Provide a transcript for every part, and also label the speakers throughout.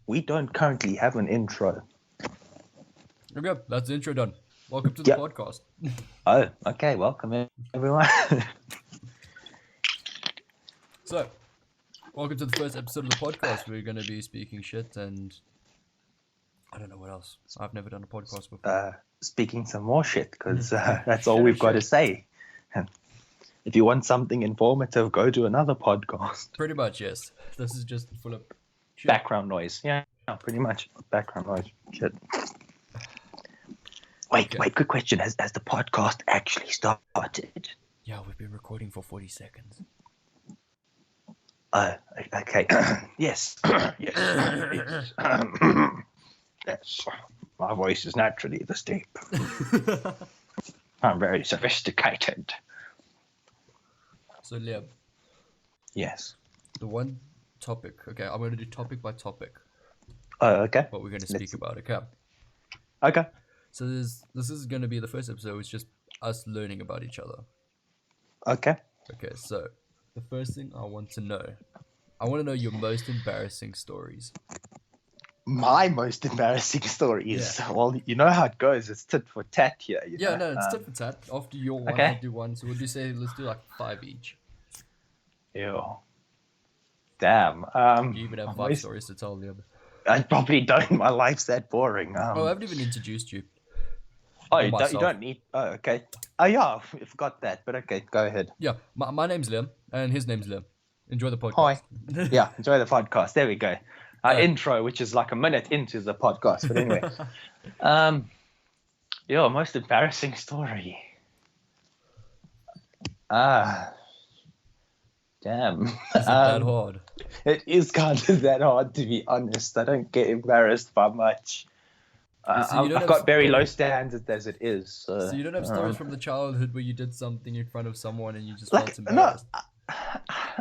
Speaker 1: we don't currently have an intro.
Speaker 2: Okay, that's the intro done. Welcome to the
Speaker 1: Yep.
Speaker 2: podcast.
Speaker 1: Oh, okay. Welcome, everyone.
Speaker 2: So, welcome to the first episode of the podcast. We're going to be speaking shit and I don't know what else. I've never done a podcast before.
Speaker 1: Speaking some more shit, because that's
Speaker 2: Shit
Speaker 1: all
Speaker 2: of
Speaker 1: we've got to
Speaker 2: shit.
Speaker 1: say. If you want something informative, go to another podcast.
Speaker 2: Pretty much, yes. This is just full of shit.
Speaker 1: Background noise. Yeah, pretty much. Background noise. Shit. Wait, good question. Has the podcast actually started?
Speaker 2: Yeah, we've been recording for 40 seconds.
Speaker 1: Okay. Yes. Yes. Yes. My voice is naturally this deep. I'm very sophisticated.
Speaker 2: So, Liam,
Speaker 1: Yes.
Speaker 2: the one topic. Okay, I'm going to do topic by topic.
Speaker 1: Okay.
Speaker 2: What we're going to speak about, okay?
Speaker 1: Okay.
Speaker 2: So, this is going to be the first episode. It's just us learning about each other.
Speaker 1: Okay.
Speaker 2: Okay, so the first thing I want to know your most embarrassing stories.
Speaker 1: My most embarrassing story is, well, you know how it goes. It's tit for tat here. You know?
Speaker 2: No, it's tit for tat. After your one,
Speaker 1: okay.
Speaker 2: I'll do one. So would you say let's do like 5 each?
Speaker 1: Ew. Damn.
Speaker 2: You even have 5 stories to tell, Liam.
Speaker 1: I probably don't. My life's that boring.
Speaker 2: I haven't even introduced you.
Speaker 1: Oh, you don't need... Oh, okay. Oh, yeah, I forgot that. But okay, go ahead.
Speaker 2: Yeah, my name's Liam, and his name's Liam. Enjoy the podcast.
Speaker 1: Hi. Yeah, enjoy the podcast. There we go. Our intro, which is like a minute into the podcast. But anyway. Most embarrassing story. Damn.
Speaker 2: Is it that hard?
Speaker 1: It is kind of that hard, to be honest. I don't get embarrassed by much. I've got very low standards as it is. So
Speaker 2: you don't have stories from the childhood where you did something in front of someone and you just felt embarrassed?
Speaker 1: No,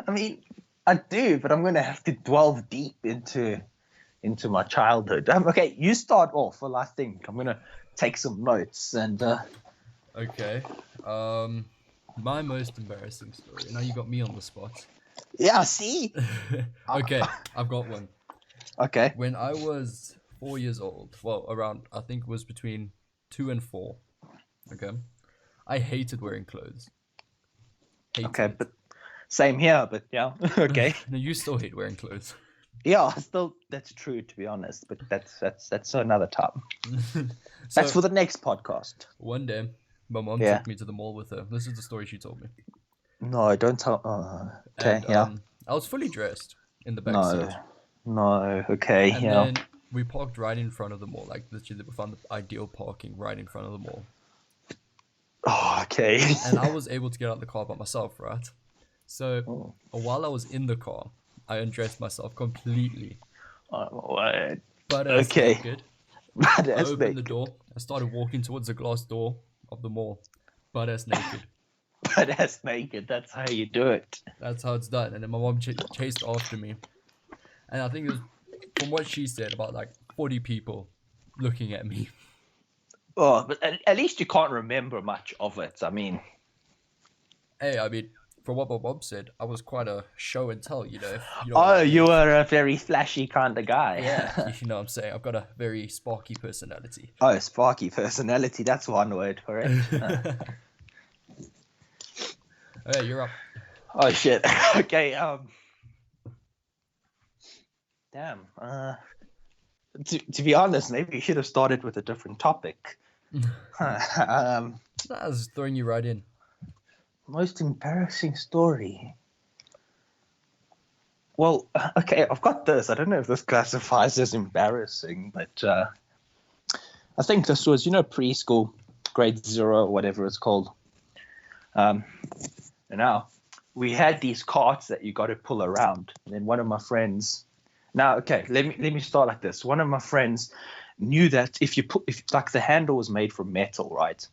Speaker 1: I mean, I do, but I'm going to have to delve deep into my childhood. Okay, you start off. Well, I think I'm going to take some notes and.
Speaker 2: Okay. My most embarrassing story. Now you got me on the spot.
Speaker 1: Yeah, see?
Speaker 2: Okay, I've got one.
Speaker 1: Okay.
Speaker 2: When I was 4 years old, well, around, I think it was between 2 and 4. Okay. I hated wearing clothes.
Speaker 1: But same here, but yeah. Okay.
Speaker 2: No, you still hate wearing clothes.
Speaker 1: Yeah, that's true, to be honest, but that's another time. That's for the next podcast.
Speaker 2: One day, my mom took me to the mall with her. This is the story she told me.
Speaker 1: No, don't tell. Okay,
Speaker 2: and, I was fully dressed in the back seat.
Speaker 1: No, okay,
Speaker 2: and then we parked right in front of the mall. Like, literally, we found the ideal parking right in front of the mall.
Speaker 1: Oh, okay.
Speaker 2: And I was able to get out of the car by myself, right? So, while I was in the car, I undressed myself completely.
Speaker 1: What?
Speaker 2: But naked. I opened the door. I started walking towards the glass door of the mall. Butt-ass naked.
Speaker 1: Butt-ass naked. That's how you do it.
Speaker 2: That's how it's done. And then my mom chased after me. And I think it was, from what she said, about like 40 people looking at me.
Speaker 1: Oh, but at least you can't remember much of it. I mean...
Speaker 2: Hey, from what my mom said, I was quite a show and tell, you know.
Speaker 1: You were a very flashy kind of guy.
Speaker 2: Yeah, you know what I'm saying. I've got a very sparky personality.
Speaker 1: Oh, sparky personality. That's one word for it.
Speaker 2: Okay, you're up.
Speaker 1: Oh, shit. Okay, Damn. To be honest, maybe you should have started with a different topic.
Speaker 2: I was throwing you right in.
Speaker 1: Most embarrassing story. Well, okay, I've got this. I don't know if this classifies as embarrassing, but I think this was, preschool, grade 0, whatever it's called. Now, we had these carts that you got to pull around. And then one of my friends... Now, okay, let me start like this. One of my friends knew that if the handle was made from metal, right?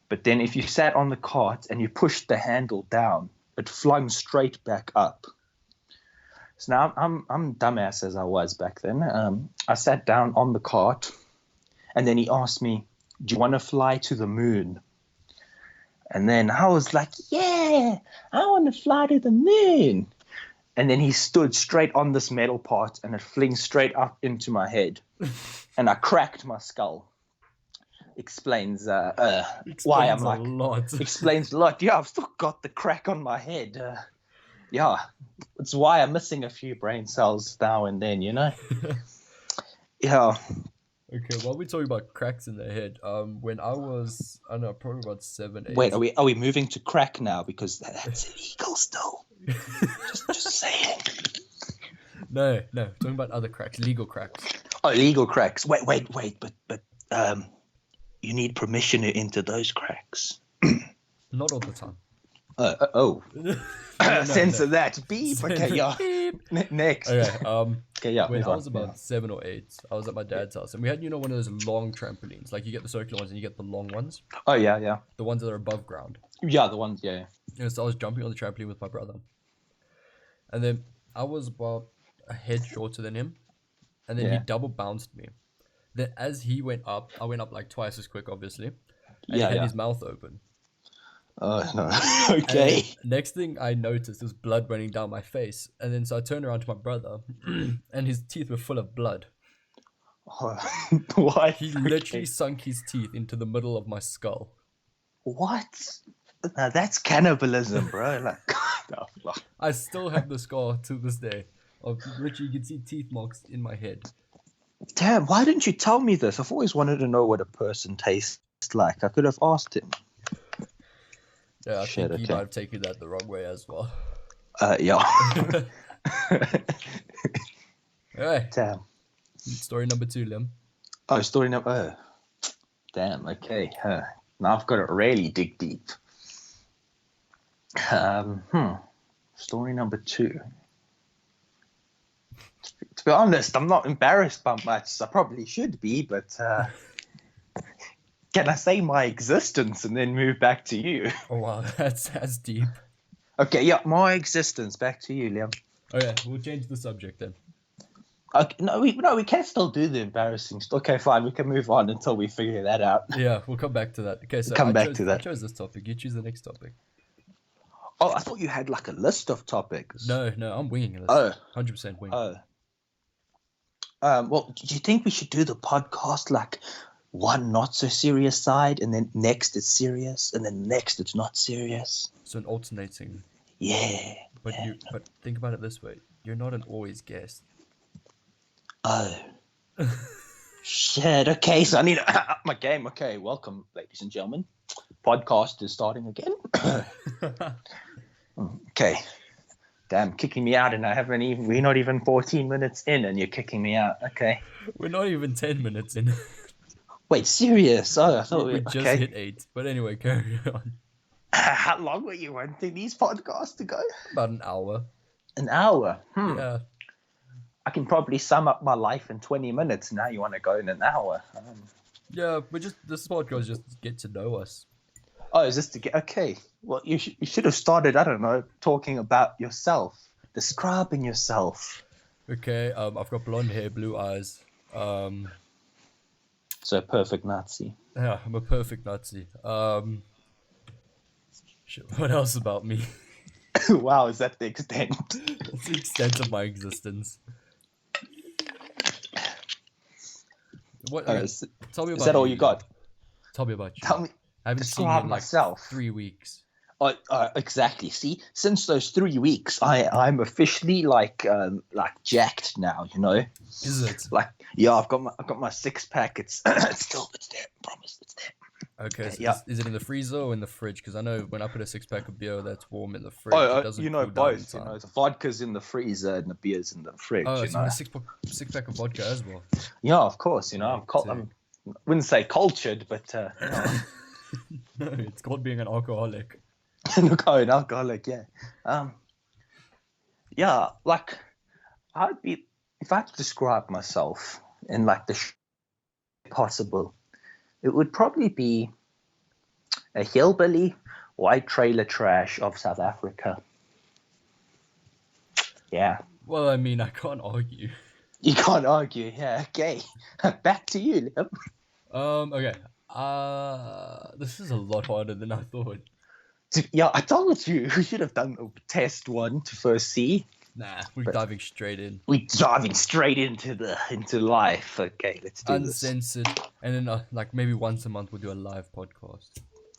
Speaker 1: But then if you sat on the cart and you pushed the handle down, it flung straight back up. So now I'm dumbass as I was back then. I sat down on the cart, and then he asked me, "Do you want to fly to the moon?" And then I was like, "Yeah, I want to fly to the moon." and then he stood straight on this metal part, and it flings straight up into my head, and I cracked my skull. Explains why I'm like. Explains a lot. Yeah, I've still got the crack on my head. Yeah, it's why I'm missing a few brain cells now and then. Yeah.
Speaker 2: Okay, while we're talking about cracks in the head, when I was, I don't know, probably about 7, 8.
Speaker 1: Wait, are we moving to crack now? Because that's illegal still. just saying.
Speaker 2: No, talking about other cracks, legal cracks.
Speaker 1: Oh, legal cracks. Wait, but you need permission to enter those cracks.
Speaker 2: Not all the time.
Speaker 1: Censor that. Beep. Okay, yeah.
Speaker 2: Beep.
Speaker 1: Next.
Speaker 2: Okay.
Speaker 1: Okay, yeah.
Speaker 2: When I was about 7 or 8, I was at my dad's house, and we had, one of those long trampolines. Like, you get the circular ones and you get the long ones.
Speaker 1: Oh, yeah.
Speaker 2: The ones that are above ground.
Speaker 1: Yeah, the ones, yeah.
Speaker 2: So I was jumping on the trampoline with my brother. And then I was about a head shorter than him. And then he double bounced me. Then as he went up, I went up like twice as quick, obviously. And he had his mouth open.
Speaker 1: Oh, no. Okay.
Speaker 2: Next thing I noticed was blood running down my face. And then so I turned around to my brother, and his teeth were full of blood.
Speaker 1: What?
Speaker 2: He literally sunk his teeth into the middle of my skull.
Speaker 1: What? Now that's cannibalism, bro. Like,
Speaker 2: I still have the scar to this day. Of literally, you can see teeth marks in my head.
Speaker 1: Damn, why didn't you tell me this? I've always wanted to know what a person tastes like. I could have asked him.
Speaker 2: Yeah, I think he might have taken that the wrong way as well.
Speaker 1: Yeah.
Speaker 2: Alright.
Speaker 1: Damn.
Speaker 2: Story number 2, Liam.
Speaker 1: Oh, story number... damn, okay. Now I've got to really dig deep. Story number 2. To be honest, I'm not embarrassed by much. I probably should be, but... can I say my existence and then move back to you?
Speaker 2: Oh, wow. That's deep.
Speaker 1: Okay, yeah, my existence. Back to you, Liam.
Speaker 2: Okay, we'll change the subject then.
Speaker 1: Okay, no, we can still do the embarrassing stuff. Okay, fine, we can move on until we figure that out.
Speaker 2: Yeah, we'll come back to that. Okay, so I chose this topic. You choose the next topic.
Speaker 1: Oh, I thought you had like a list of topics.
Speaker 2: No, I'm winging this.
Speaker 1: Oh.
Speaker 2: 100% wing.
Speaker 1: Oh. Well, do you think we should do the podcast like one not so serious side, and then next it's serious, and then next it's not serious?
Speaker 2: So an alternating.
Speaker 1: Yeah.
Speaker 2: But think about it this way: you're not an always guest.
Speaker 1: Oh. Shit. Okay, so I need to up my game. Okay, welcome, ladies and gentlemen. Podcast is starting again. Okay. Damn, kicking me out, and we're not even 14 minutes in, and you're kicking me out. Okay.
Speaker 2: We're not even 10 minutes in.
Speaker 1: Wait, serious? Oh, I thought
Speaker 2: we just hit 8. But anyway, carry on.
Speaker 1: How long were you wanting these podcasts to go?
Speaker 2: About an hour.
Speaker 1: An hour?
Speaker 2: Yeah.
Speaker 1: I can probably sum up my life in 20 minutes. Now you want to go in an hour?
Speaker 2: Yeah, this podcast just get to know us.
Speaker 1: Oh, is this to get... Okay. Well, you should have started, I don't know, talking about yourself. Describing yourself.
Speaker 2: Okay, I've got blonde hair, blue eyes.
Speaker 1: So a perfect Nazi.
Speaker 2: Yeah, I'm a perfect Nazi. What else about me?
Speaker 1: Wow, is that the extent?
Speaker 2: That's the extent of my existence. What? Tell me about.
Speaker 1: Is that all you got?
Speaker 2: Tell me about you.
Speaker 1: Tell me.
Speaker 2: I haven't seen you in like 3 weeks.
Speaker 1: Exactly. See, since those 3 weeks, I'm officially like jacked now. You know.
Speaker 2: Is it?
Speaker 1: Like, yeah, I've got my 6-pack. It's there. I promise, it's there.
Speaker 2: Okay, so
Speaker 1: yeah.
Speaker 2: Is it in the freezer or in the fridge? Because I know when I put a 6-pack of beer, that's warm in the fridge.
Speaker 1: You know both. You know, the vodka's in the freezer and the beer's in the fridge.
Speaker 2: Oh, so a 6-pack of vodka as well.
Speaker 1: Yeah, of course. You know, I wouldn't say cultured, but you know.
Speaker 2: No, it's called being an alcoholic.
Speaker 1: Look, an alcoholic, yeah. Yeah, like if I had to describe myself in like the possible, it would probably be a hillbilly, white trailer trash of South Africa. Yeah.
Speaker 2: Well, I mean, I can't argue.
Speaker 1: You can't argue, yeah. Okay, back to you, Liam.
Speaker 2: Okay. This is a lot harder than I thought.
Speaker 1: Yeah, I told you we should have done a test one to first see.
Speaker 2: Nah, we're
Speaker 1: But-
Speaker 2: diving straight in.
Speaker 1: We're diving straight into life. Okay, let's do this.
Speaker 2: Uncensored. And then, like, maybe once a month we'll do a live podcast.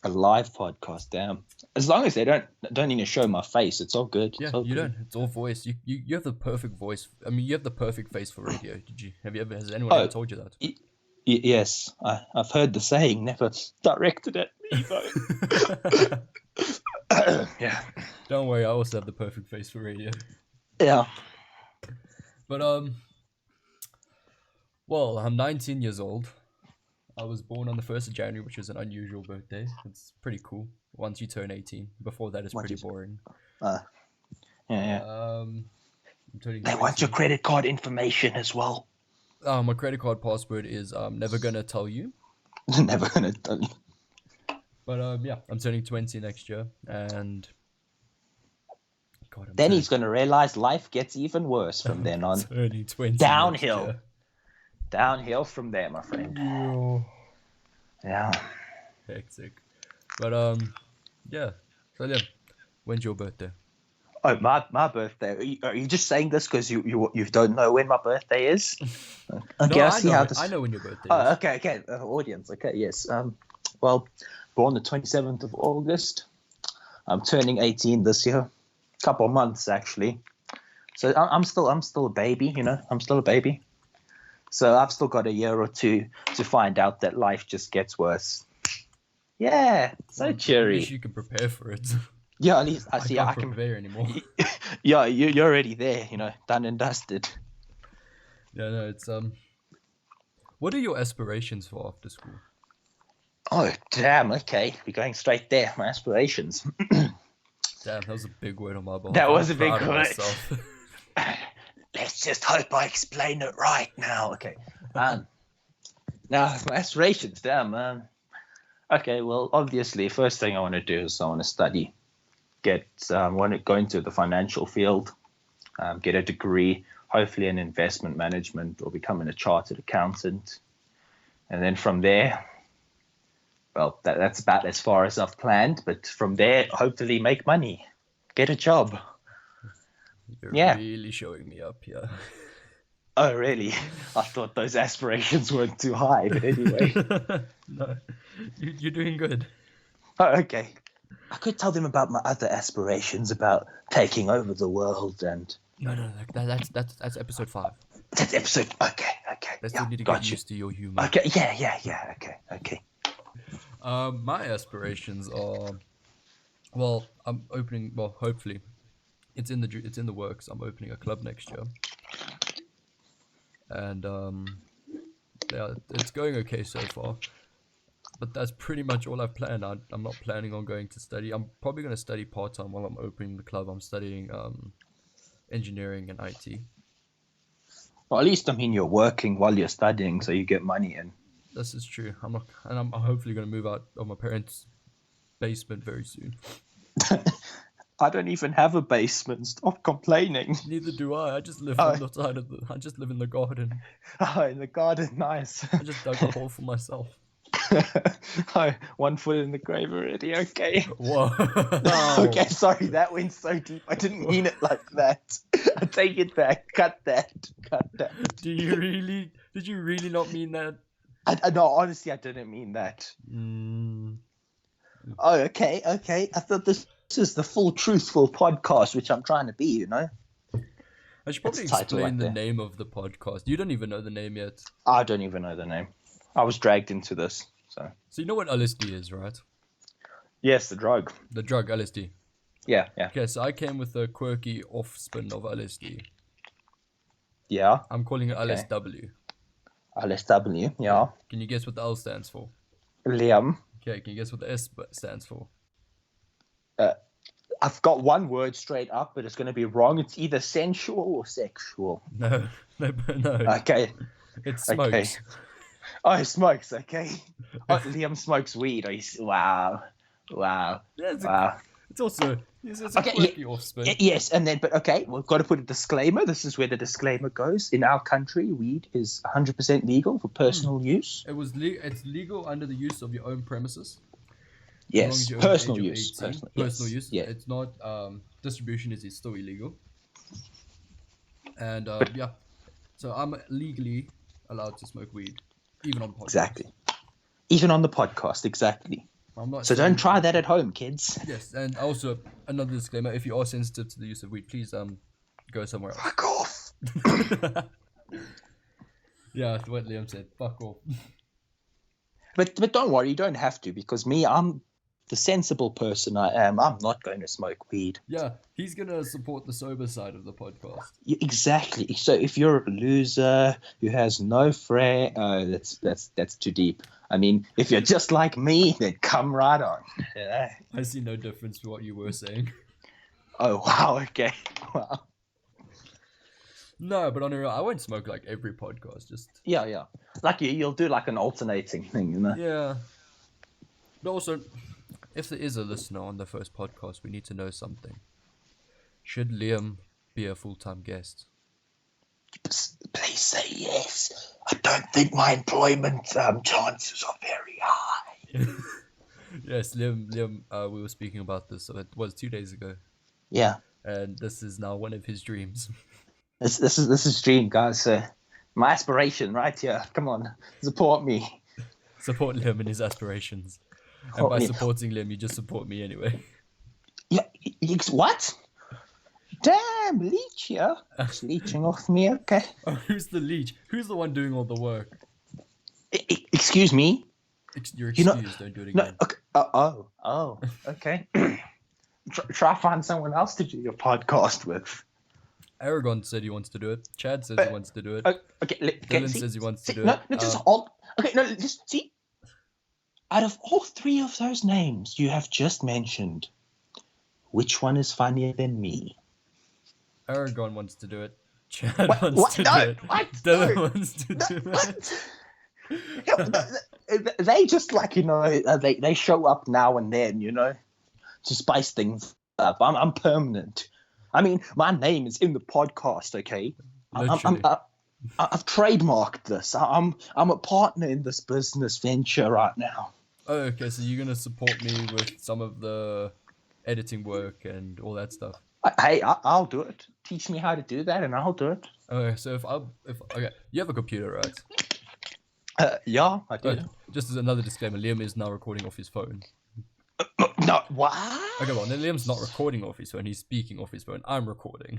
Speaker 1: A live podcast, damn. As long as they don't need to show my face, it's all good.
Speaker 2: Yeah,
Speaker 1: It's all
Speaker 2: you
Speaker 1: good.
Speaker 2: don't. It's all voice. You have the perfect voice. I mean, you have the perfect face for radio. Has anyone ever told you that?
Speaker 1: Yes, I've heard the saying, never directed at me though. Yeah.
Speaker 2: Don't worry, I also have the perfect face for radio.
Speaker 1: Yeah.
Speaker 2: But well, I'm 19 years old. I was born on the 1st of January, which is an unusual birthday. It's pretty cool once you turn 18. Before that, it's pretty boring.
Speaker 1: Yeah.
Speaker 2: I'm turning
Speaker 1: They want
Speaker 2: 20.
Speaker 1: your credit card information as well.
Speaker 2: My credit card password is never gonna tell you.
Speaker 1: Never gonna tell you.
Speaker 2: But yeah, I'm turning 20 next year, and God,
Speaker 1: Then he's gonna realize life gets even worse from then on.
Speaker 2: turning 20.
Speaker 1: Downhill.
Speaker 2: next
Speaker 1: Downhill from there, my friend.
Speaker 2: year.
Speaker 1: Yeah.
Speaker 2: Hectic. But yeah. So yeah, when's your birthday?
Speaker 1: Oh, my birthday. Are you just saying this because you don't know when my birthday is? Okay,
Speaker 2: No,
Speaker 1: I see how this.
Speaker 2: I know when your birthday is.
Speaker 1: Oh, okay. Audience. Okay, yes. Well, born the 27th of August. I'm turning 18 this year. Couple of months actually. So I'm still a baby. You know, I'm still a baby. So I've still got a year or two to find out that life just gets worse. Yeah, so
Speaker 2: At
Speaker 1: cheery.
Speaker 2: least you can prepare for it.
Speaker 1: Yeah, at least I
Speaker 2: I
Speaker 1: see.
Speaker 2: can't
Speaker 1: I can.
Speaker 2: prepare anymore.
Speaker 1: Yeah, you're already there. You know, done and dusted.
Speaker 2: Yeah, no, it's What are your aspirations for after school?
Speaker 1: Oh damn! Okay, we're going straight there. My aspirations.
Speaker 2: Damn, that was a big word on my behalf.
Speaker 1: That
Speaker 2: I'm
Speaker 1: was a big
Speaker 2: proud of
Speaker 1: word.
Speaker 2: myself.
Speaker 1: Let's just hope I explain it right now. Okay. Now my aspirations. Damn. Okay. Well, obviously, first thing I want to do is I want to study. Want to go into the financial field. Get a degree, hopefully in investment management or becoming a chartered accountant. And then from there, well, that's about as far as I've planned. But from there, hopefully make money, get a job.
Speaker 2: You're
Speaker 1: Yeah.
Speaker 2: really showing me up here.
Speaker 1: Oh, really? I thought those aspirations weren't too high, but anyway.
Speaker 2: No, you're doing good.
Speaker 1: Oh, okay. I could tell them about my other aspirations about taking over the world and...
Speaker 2: No, that's episode 5.
Speaker 1: That's episode... Okay.
Speaker 2: Let's
Speaker 1: Yeah,
Speaker 2: need to
Speaker 1: got
Speaker 2: get
Speaker 1: you.
Speaker 2: used to your humor.
Speaker 1: Okay, yeah. Okay.
Speaker 2: My aspirations are, well, I'm opening. Well, hopefully, it's in the works. I'm opening a club next year, and yeah, it's going okay so far. But that's pretty much all I've planned. I'm not planning on going to study. I'm probably going to study part time while I'm opening the club. I'm studying engineering and IT.
Speaker 1: Well, at least, I mean, you're working while you're studying, so you get money in.
Speaker 2: This is true. I'm hopefully going to move out of my parents' basement very soon.
Speaker 1: I don't even have a basement. Stop complaining.
Speaker 2: Neither do I. I just live
Speaker 1: Oh.
Speaker 2: on the side of I just live in the garden.
Speaker 1: Oh, in the garden, nice.
Speaker 2: I just dug a hole for myself.
Speaker 1: Oh, 1 foot in the grave already. Okay.
Speaker 2: Whoa.
Speaker 1: Okay, sorry, that went so deep. I didn't mean it like that. I take it back. Cut that.
Speaker 2: Did you really not mean that?
Speaker 1: No, honestly, I didn't mean that.
Speaker 2: Mm,
Speaker 1: Oh, okay. I thought this is the full truthful podcast, which I'm trying to be, you know?
Speaker 2: I should probably
Speaker 1: It's titled
Speaker 2: explain
Speaker 1: like
Speaker 2: the
Speaker 1: that.
Speaker 2: name of the podcast. You don't even know the name yet.
Speaker 1: I don't even know the name. I was dragged into this, so.
Speaker 2: So you know what LSD is, right?
Speaker 1: Yes, the drug.
Speaker 2: The drug LSD.
Speaker 1: Yeah.
Speaker 2: Okay, so I came with a quirky off-spin of LSD.
Speaker 1: Yeah.
Speaker 2: I'm calling it
Speaker 1: Okay.
Speaker 2: LSW.
Speaker 1: LSW, yeah.
Speaker 2: Can you guess what the L stands for?
Speaker 1: Liam.
Speaker 2: Okay, can you guess what the S stands for?
Speaker 1: I've got one word straight up, but it's going to be wrong. It's either sensual or sexual.
Speaker 2: No.
Speaker 1: Okay.
Speaker 2: It's smokes.
Speaker 1: Okay. Oh, he smokes, okay. Oh, Liam smokes weed. Oh, wow.
Speaker 2: Yeah, it's also it's a
Speaker 1: Okay,
Speaker 2: quirky off-spin.
Speaker 1: Yes, and then, but okay, we've got to put a disclaimer. This is where the disclaimer goes. In our country, weed is 100% legal for personal use.
Speaker 2: It's legal under the use of your own premises.
Speaker 1: Yes,
Speaker 2: as long as you're over the
Speaker 1: personal
Speaker 2: age of
Speaker 1: use.
Speaker 2: 18. Personal
Speaker 1: yes,
Speaker 2: use.
Speaker 1: Yeah.
Speaker 2: It's not distribution is still illegal. And yeah, so I'm legally allowed to smoke weed, even on podcasts.
Speaker 1: Exactly. Even on the podcast, exactly.
Speaker 2: I'm not
Speaker 1: So
Speaker 2: saying-
Speaker 1: don't try that at home, kids.
Speaker 2: Yes, and also another disclaimer: if you are sensitive to the use of weed, please go somewhere else.
Speaker 1: Fuck off.
Speaker 2: Yeah, that's what Liam said. Fuck off.
Speaker 1: But don't worry, you don't have to, because me, I'm the sensible person I am. I'm not going to smoke weed.
Speaker 2: Yeah, he's gonna support the sober side of the podcast.
Speaker 1: Exactly. So if you're a loser who has no friend, that's too deep. I mean, if you're just like me, then come right on. Yeah.
Speaker 2: I see no difference to what you were saying.
Speaker 1: Oh wow. Okay. Wow.
Speaker 2: No, but on a real, I won't smoke like every podcast. Just
Speaker 1: Yeah. Like you'll do like an alternating thing, you know.
Speaker 2: yeah. But also, if there is a listener on the first podcast, we need to know something. Should Liam be a full-time guest?
Speaker 1: Please say yes. I don't think my employment chances are very high.
Speaker 2: Yes, Liam. We were speaking about this. So it was 2 days ago,
Speaker 1: Yeah.
Speaker 2: and this is now one of his dreams.
Speaker 1: This is dream, guys. My aspiration, right here. Come on, support me.
Speaker 2: Support Liam in his aspirations, and by
Speaker 1: me.
Speaker 2: supporting Liam, you just support me anyway.
Speaker 1: Yeah. What? Damn, leech here. It's leeching off me. Okay.
Speaker 2: Oh, who's the leech? Who's the one doing all the work?
Speaker 1: Excuse me.
Speaker 2: You're
Speaker 1: You know-
Speaker 2: excused. Don't do it
Speaker 1: No.
Speaker 2: again.
Speaker 1: Okay. Oh. Okay. Try find someone else to do your podcast with.
Speaker 2: Aragon said he wants to do it. Chad says he wants to do it.
Speaker 1: Okay.
Speaker 2: Dylan says he wants to do
Speaker 1: no,
Speaker 2: it.
Speaker 1: No, just hold. Okay. No, just see. Out of all three of those names you have just mentioned, which one is funnier than me?
Speaker 2: Aragon wants to do it. Chad
Speaker 1: What?
Speaker 2: wants to
Speaker 1: No,
Speaker 2: do it.
Speaker 1: what?
Speaker 2: Dylan
Speaker 1: No.
Speaker 2: wants to do it.
Speaker 1: What? They just like they show up now and then, to spice things up. I'm permanent. I mean, my name is in the podcast. Okay,
Speaker 2: Literally.
Speaker 1: I've trademarked this. I'm a partner in this business venture right now.
Speaker 2: Oh, okay. So you're gonna support me with some of the editing work and all that stuff.
Speaker 1: Hey, I'll do it. Teach me how to do that, and I'll do it.
Speaker 2: Okay. So if okay, you have a computer, right?
Speaker 1: Yeah, I do.
Speaker 2: Oh, just as another disclaimer, Liam is now recording off his phone.
Speaker 1: No, what?
Speaker 2: Okay, well, then Liam's not recording off his phone. He's speaking off his phone. I'm recording.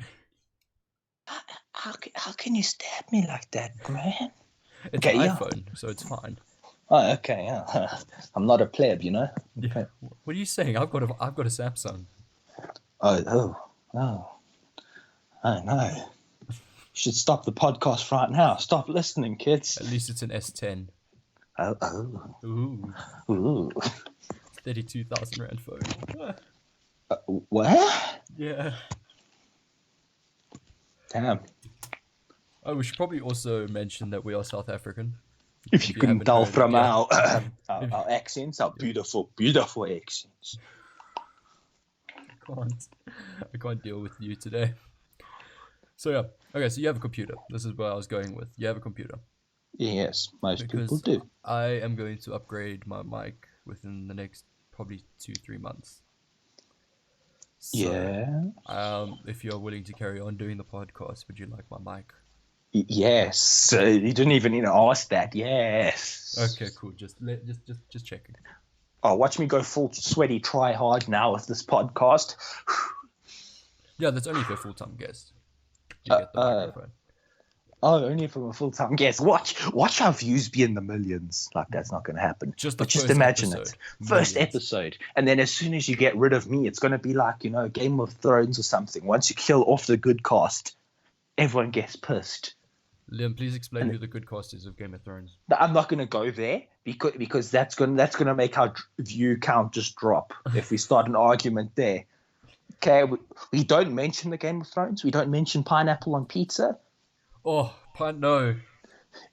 Speaker 1: How can you stab me like that, man?
Speaker 2: It's
Speaker 1: Okay,
Speaker 2: an
Speaker 1: yeah.
Speaker 2: iPhone, so it's fine.
Speaker 1: Oh, okay. Yeah. I'm not a pleb,
Speaker 2: Yeah. What are you saying? I've got a Samsung.
Speaker 1: Oh, no. You should stop the podcast right now. Stop listening, kids.
Speaker 2: At least it's an S10.
Speaker 1: Oh.
Speaker 2: Ooh,
Speaker 1: Ooh.
Speaker 2: 32,000 rand phone.
Speaker 1: What?
Speaker 2: Yeah.
Speaker 1: Damn.
Speaker 2: Oh, we should probably also mention that we are South African.
Speaker 1: If you couldn't
Speaker 2: haven't
Speaker 1: tell
Speaker 2: heard,
Speaker 1: from
Speaker 2: yeah.
Speaker 1: our accents, our beautiful accents.
Speaker 2: I can't deal with you today. So yeah, okay. So you have a computer. This is where I was going with. You have a computer.
Speaker 1: Yes, most people
Speaker 2: Because
Speaker 1: do.
Speaker 2: I am going to upgrade my mic within the next probably 2-3 months. So,
Speaker 1: Yeah.
Speaker 2: if you're willing to carry on doing the podcast, would you like my mic?
Speaker 1: Yes. You didn't even need to ask that. Yes.
Speaker 2: Okay, cool. Just checking.
Speaker 1: Oh, watch me go full sweaty try hard now with this podcast.
Speaker 2: Yeah, that's only for a full-time guest. You get the microphone.
Speaker 1: Oh, only from a full-time guest. Watch our views be in the millions. Like, that's not going to happen.
Speaker 2: Just the
Speaker 1: But just
Speaker 2: first
Speaker 1: imagine
Speaker 2: episode.
Speaker 1: it. First
Speaker 2: Millions.
Speaker 1: episode. And then as soon as you get rid of me, it's going to be like, Game of Thrones or something. Once you kill off the good cast, everyone gets pissed.
Speaker 2: Liam, please explain who the good cast is of Game of Thrones.
Speaker 1: I'm not going to go there because that's going to make our view count just drop if we start an argument there. Okay, we don't mention the Game of Thrones. We don't mention pineapple on pizza.
Speaker 2: Oh, no.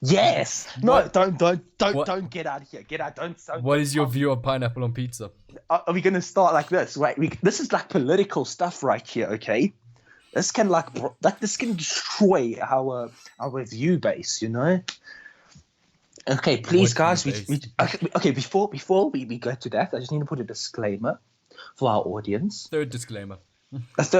Speaker 1: Yes. No,
Speaker 2: What?
Speaker 1: don't get out of here. Get out. Don't.
Speaker 2: What is your view on pineapple on pizza?
Speaker 1: Are we going to start like this? Wait, this is like political stuff right here. Okay, this can this can destroy our view base. Okay, please,
Speaker 2: What
Speaker 1: guys.
Speaker 2: view base?
Speaker 1: Okay. Before we go to that, I just need to put a disclaimer for our audience.
Speaker 2: Third disclaimer.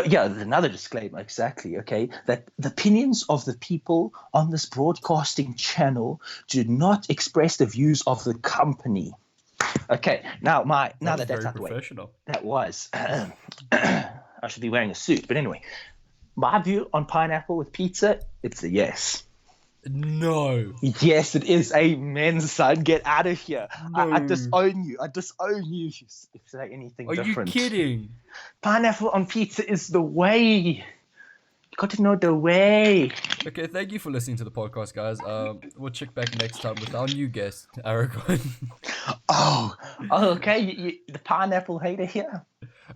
Speaker 1: Yeah, another disclaimer, exactly. Okay, that the opinions of the people on this broadcasting channel do not express the views of the company. Okay, now
Speaker 2: That was
Speaker 1: that's
Speaker 2: very
Speaker 1: out the way.
Speaker 2: professional.
Speaker 1: That was. I should be wearing a suit, but anyway, my view on pineapple with pizza, it's a yes.
Speaker 2: No.
Speaker 1: Yes, it is. Amen, son. Get out of here. I
Speaker 2: No.
Speaker 1: disown you. I disown you if you say anything
Speaker 2: Are
Speaker 1: different.
Speaker 2: you kidding?
Speaker 1: Pineapple on pizza is the way. You got to know the way.
Speaker 2: Okay, thank you for listening to the podcast, guys. We'll check back next time with our new guest, Aragon.
Speaker 1: Oh, okay. The pineapple hater here.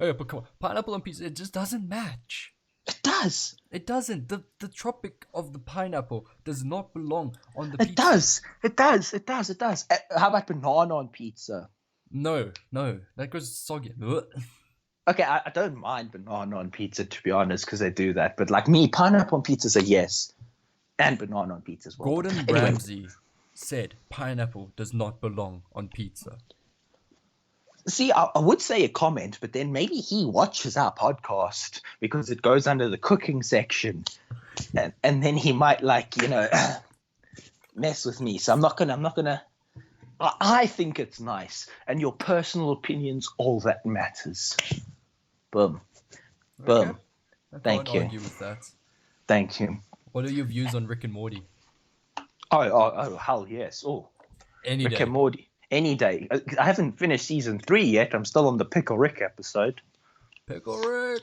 Speaker 2: Okay, but come on, pineapple on pizza, it just doesn't match.
Speaker 1: It does.
Speaker 2: It doesn't. The tropic of the pineapple does not belong on the
Speaker 1: It
Speaker 2: pizza.
Speaker 1: does. It does. It does. It does. How about banana on pizza?
Speaker 2: No, that goes soggy. Ugh.
Speaker 1: Okay, I don't mind banana on pizza, to be honest, because they do that. But like me, pineapple on pizza is a yes. And banana on pizza as well.
Speaker 2: Gordon
Speaker 1: Anyway.
Speaker 2: Ramsay said pineapple does not belong on pizza.
Speaker 1: See, I would say a comment, but then maybe he watches our podcast because it goes under the cooking section. And then he might mess with me. So I'm not gonna I think it's nice. And your personal opinion's all that matters. Boom. Boom.
Speaker 2: I
Speaker 1: Thank
Speaker 2: can't
Speaker 1: you.
Speaker 2: argue with that.
Speaker 1: Thank you.
Speaker 2: What are your views on Rick and Morty?
Speaker 1: Oh, hell yes. Oh,
Speaker 2: Any
Speaker 1: Rick
Speaker 2: day.
Speaker 1: and Morty. Any day. I haven't finished season 3 yet. I'm still on the Pickle Rick episode.
Speaker 2: Pickle Rick.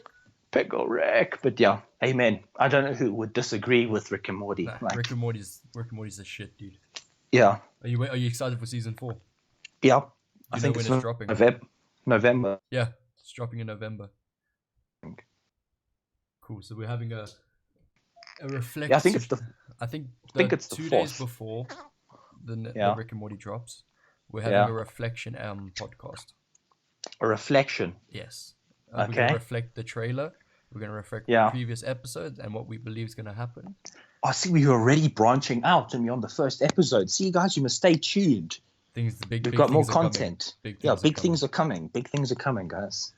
Speaker 1: Pickle Rick. But yeah, amen. I don't know who would disagree with Rick and Morty.
Speaker 2: Nah, Rick and Morty's the shit, dude.
Speaker 1: Yeah.
Speaker 2: Are you excited for season 4?
Speaker 1: Yeah. I
Speaker 2: You
Speaker 1: think
Speaker 2: know
Speaker 1: it's
Speaker 2: when it's dropping.
Speaker 1: November.
Speaker 2: Yeah, it's dropping in November. Cool. So we're having a reflect.
Speaker 1: Yeah, I think it's the
Speaker 2: I think
Speaker 1: it's the
Speaker 2: 2 days
Speaker 1: 4th.
Speaker 2: before the
Speaker 1: Yeah.
Speaker 2: Rick and Morty drops, we're having
Speaker 1: Yeah.
Speaker 2: a reflection podcast.
Speaker 1: a reflection.
Speaker 2: Yes. We're
Speaker 1: Okay.
Speaker 2: gonna reflect the trailer. We're gonna reflect
Speaker 1: Yeah.
Speaker 2: previous episodes and what we believe is gonna happen.
Speaker 1: I see we were already branching out and we're on the first episode. See, guys, you must stay tuned.
Speaker 2: Things the big.
Speaker 1: We've
Speaker 2: big
Speaker 1: got more
Speaker 2: things are coming.
Speaker 1: content.
Speaker 2: Big
Speaker 1: Yeah,
Speaker 2: things
Speaker 1: big
Speaker 2: are
Speaker 1: things are coming. Big things are coming, guys.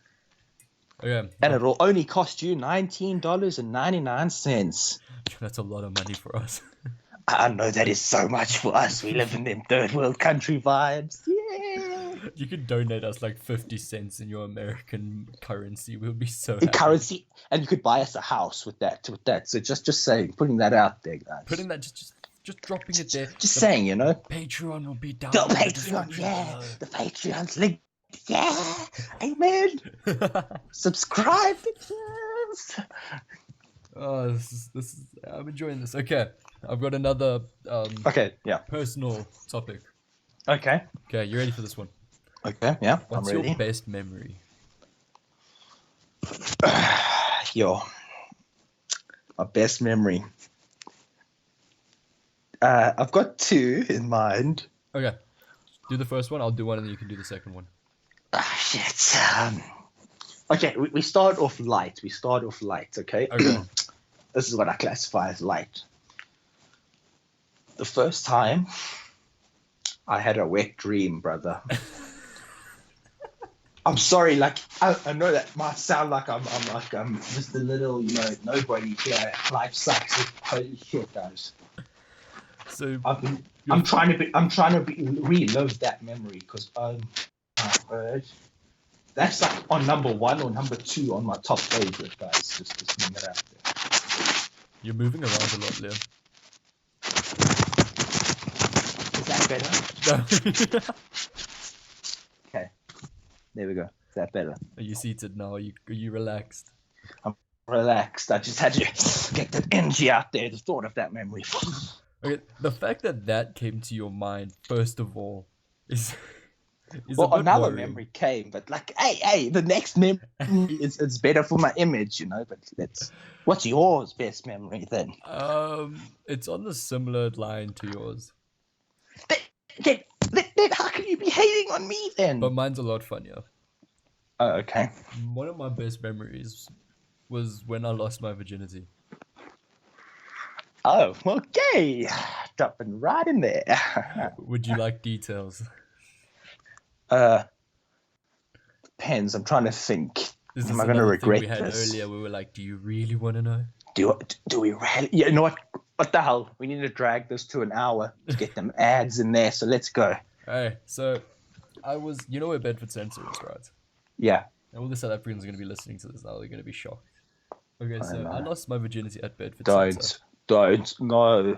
Speaker 2: coming. Okay.
Speaker 1: And it'll only cost you $19.99.
Speaker 2: That's a lot of money for us.
Speaker 1: I know that is so much for us. We live in them third world country vibes. Yeah.
Speaker 2: You could donate us like 50 cents in your American currency. We'll be so happy.
Speaker 1: Currency, and you could buy us a house with that. So just saying, putting that out there, guys.
Speaker 2: Putting that just dropping it there.
Speaker 1: Just saying, you know.
Speaker 2: Patreon will be down
Speaker 1: The
Speaker 2: in the
Speaker 1: Patreon,
Speaker 2: description
Speaker 1: yeah. The Patreon's linked. Yeah. Amen.
Speaker 2: below.
Speaker 1: Subscribe, bitches.
Speaker 2: Oh, this is I'm enjoying this. Okay, I've got another
Speaker 1: Okay, yeah.
Speaker 2: personal topic.
Speaker 1: Okay.
Speaker 2: Okay, you ready for this one?
Speaker 1: Okay, yeah.
Speaker 2: What's
Speaker 1: I'm ready.
Speaker 2: your best memory?
Speaker 1: Yo, my best memory. I've got 2 in mind.
Speaker 2: Okay, do the first one. I'll do one, and then you can do the second one.
Speaker 1: Shit. Okay, we start off light. Okay.
Speaker 2: Okay.
Speaker 1: This is what I classify as light. The first time I had a wet dream, brother. I'm sorry, like I know that might sound like I'm just a little, nobody here. Life sucks. Holy shit, guys.
Speaker 2: So
Speaker 1: I'm trying to relive that memory because my word, that's like on number 1 or number 2 on my top favorite, guys. Just putting that out there.
Speaker 2: you're moving around a lot, Leo.
Speaker 1: Is that better?
Speaker 2: No.
Speaker 1: Okay, there we go. Is that better?
Speaker 2: Are you seated now? Are you relaxed?
Speaker 1: Relaxed. I just had to get that energy out there. The thought of that memory.
Speaker 2: Okay, the fact that came to your mind first of all is
Speaker 1: Well,
Speaker 2: a bit
Speaker 1: another
Speaker 2: worrying.
Speaker 1: memory came, but like, hey, the next memory is better for my image, But what's yours best memory then?
Speaker 2: It's on the similar line to yours,
Speaker 1: Then how can you be hating on me then?
Speaker 2: but mine's a lot funnier.
Speaker 1: Oh, okay.
Speaker 2: One of my best memories was when I lost my virginity.
Speaker 1: Oh, okay. Jumping right in there.
Speaker 2: Would you like details?
Speaker 1: Depends. I'm trying to think.
Speaker 2: This
Speaker 1: Am
Speaker 2: is
Speaker 1: I gonna
Speaker 2: another thing we
Speaker 1: regret
Speaker 2: had
Speaker 1: this?
Speaker 2: earlier. We were like, do you really want to know?
Speaker 1: Do we really? Yeah, you know what? What the hell? We need to drag this to an hour to get them ads in there. So let's go.
Speaker 2: Hey, so you know where Bedford Centre is, right?
Speaker 1: Yeah.
Speaker 2: And all the South Africans are going to be listening to this now. They're going to be shocked. Okay, so
Speaker 1: know.
Speaker 2: I lost my virginity at Bedford Centre.
Speaker 1: Don't. No.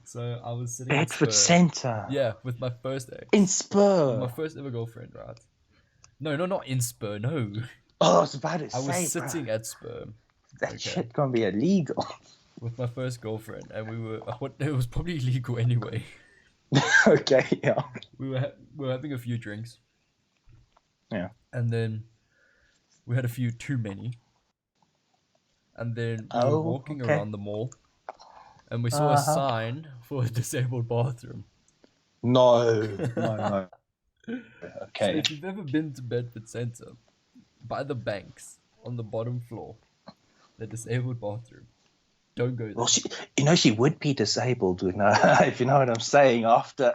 Speaker 2: So I was sitting in
Speaker 1: Bedford
Speaker 2: Spur.
Speaker 1: Centre.
Speaker 2: Yeah, with my first ex.
Speaker 1: In
Speaker 2: With my
Speaker 1: Spur.
Speaker 2: first ever girlfriend, right? No, not in Spur, no.
Speaker 1: Oh, I was about to
Speaker 2: I was
Speaker 1: say,
Speaker 2: sitting
Speaker 1: bro,
Speaker 2: at Spur
Speaker 1: that
Speaker 2: okay.
Speaker 1: shit gonna be illegal.
Speaker 2: with my first girlfriend, and it was probably illegal anyway.
Speaker 1: Okay, yeah.
Speaker 2: We were having a few drinks.
Speaker 1: Yeah.
Speaker 2: And then we had a few too many. And then we were walking around the mall, and we saw a sign for a disabled bathroom.
Speaker 1: No. Okay.
Speaker 2: So if you've ever been to Bedford Centre, by the banks on the bottom floor, the disabled bathroom, don't go there.
Speaker 1: Well, she would be disabled, if you know what I'm saying. After,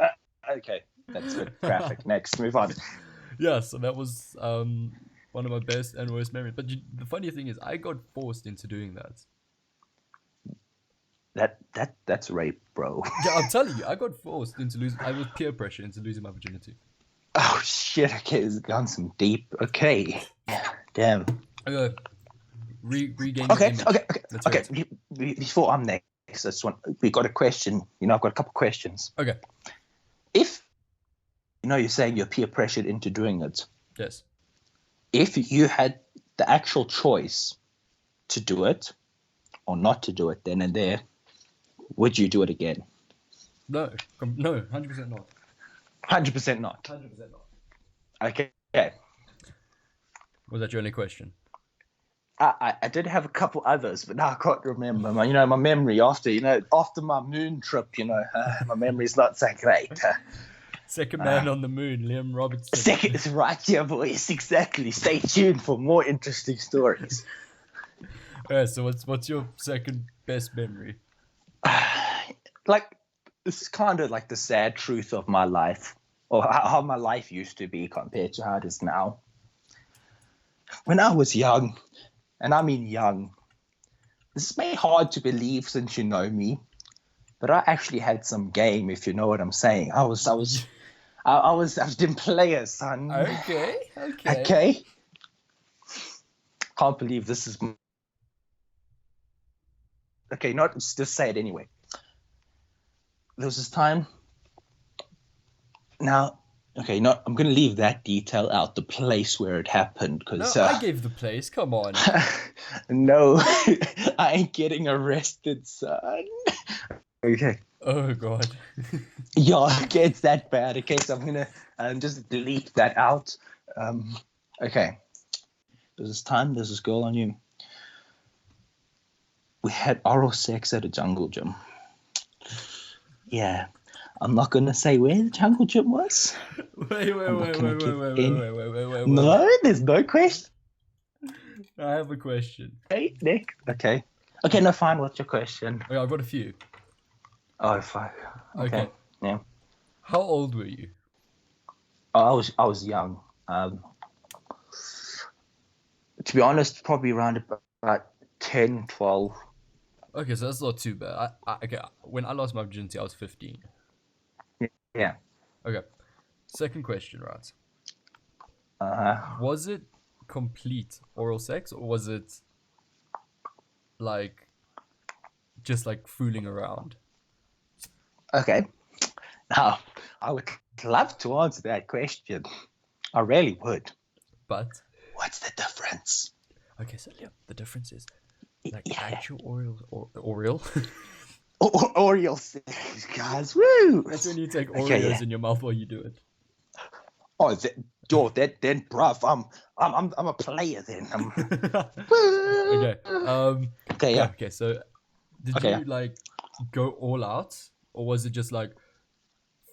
Speaker 1: okay, that's good. Graphic. Next, move on.
Speaker 2: Yeah, so that was one of my best and worst memories. But the funny thing is, I got forced into doing that.
Speaker 1: That's rape, bro.
Speaker 2: Yeah, I'm telling you, I got forced into losing. I was peer pressure into losing my virginity.
Speaker 1: Oh shit! Okay, it's gone some deep. Okay, damn.
Speaker 2: Okay, regaining
Speaker 1: Okay,
Speaker 2: image.
Speaker 1: okay. Before I'm next, we got a question. I've got a couple questions.
Speaker 2: Okay.
Speaker 1: If you're saying you're peer pressured into doing it.
Speaker 2: Yes.
Speaker 1: If you had the actual choice to do it or not to do it then and there, would you do it again?
Speaker 2: No, 100% not.
Speaker 1: 100% not.
Speaker 2: 100% not.
Speaker 1: Okay.
Speaker 2: Was that your only question?
Speaker 1: I did have a couple others, but now I can't remember. My memory after my moon trip, my memory's not so great.
Speaker 2: Second man on the moon, Liam Robertson.
Speaker 1: Second is right here, boys. Exactly. Stay tuned for more interesting stories.
Speaker 2: Alright, so what's your second best memory?
Speaker 1: This is kind of like the sad truth of my life, or how my life used to be compared to how it is now. When I was young, and I mean young, this may be hard to believe since you know me, but I actually had some game, if you know what I'm saying. I was in players, son.
Speaker 2: Okay.
Speaker 1: Can't believe this is. Okay, just say it anyway. There was this time. Now, okay, I'm going to leave that detail out, the place where it happened, because.
Speaker 2: No, I gave the place. Come on.
Speaker 1: No, I ain't getting arrested, son. Okay.
Speaker 2: Oh God.
Speaker 1: Yeah, okay, it's that bad. Okay, so I'm gonna just delete that out. Okay. There's this girl I knew. We had oral sex at a jungle gym. Yeah. I'm not gonna say where the jungle gym was.
Speaker 2: Wait.
Speaker 1: No, there's no question.
Speaker 2: I have a question.
Speaker 1: Hey, Nick. Okay, no, fine. What's your question?
Speaker 2: Okay, I've got a few.
Speaker 1: Oh, fuck. Okay. Yeah.
Speaker 2: How old were you?
Speaker 1: I was young. To be honest, probably around about 10, 12.
Speaker 2: Okay, so that's not too bad. Okay, when I lost my virginity, I was 15.
Speaker 1: Yeah.
Speaker 2: Okay. Second question, right?
Speaker 1: Uh-huh.
Speaker 2: Was it complete oral sex, or was it just fooling around?
Speaker 1: Okay. Now, I would love to answer that question. I really would.
Speaker 2: But
Speaker 1: what's the difference?
Speaker 2: Okay, so yeah, the difference is actual oral.
Speaker 1: Oral sex, guys. Woo!
Speaker 2: That's when you take Oreos in your mouth while you do it.
Speaker 1: Oh, then, bruv, I'm a player then.
Speaker 2: Okay.
Speaker 1: Okay. Yeah.
Speaker 2: Okay. So, did you go all out, or was it just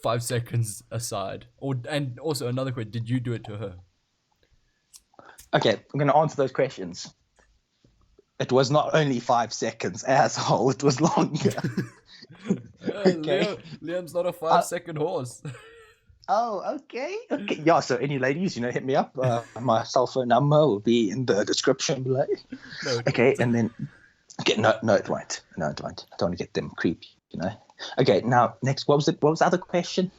Speaker 2: 5 seconds aside? And also another question: did you do it to her?
Speaker 1: Okay, I'm gonna answer those questions. It was not only 5 seconds, asshole. It was longer.
Speaker 2: Okay. Liam's not a 5-second horse.
Speaker 1: Oh, okay. Okay. Yeah, so any ladies, hit me up. My cell phone number will be in the description below.
Speaker 2: No, it
Speaker 1: Okay,
Speaker 2: won't.
Speaker 1: and then no, it won't. No, it won't. I don't want to get them creepy. Okay, now next, what was it? What was the other question?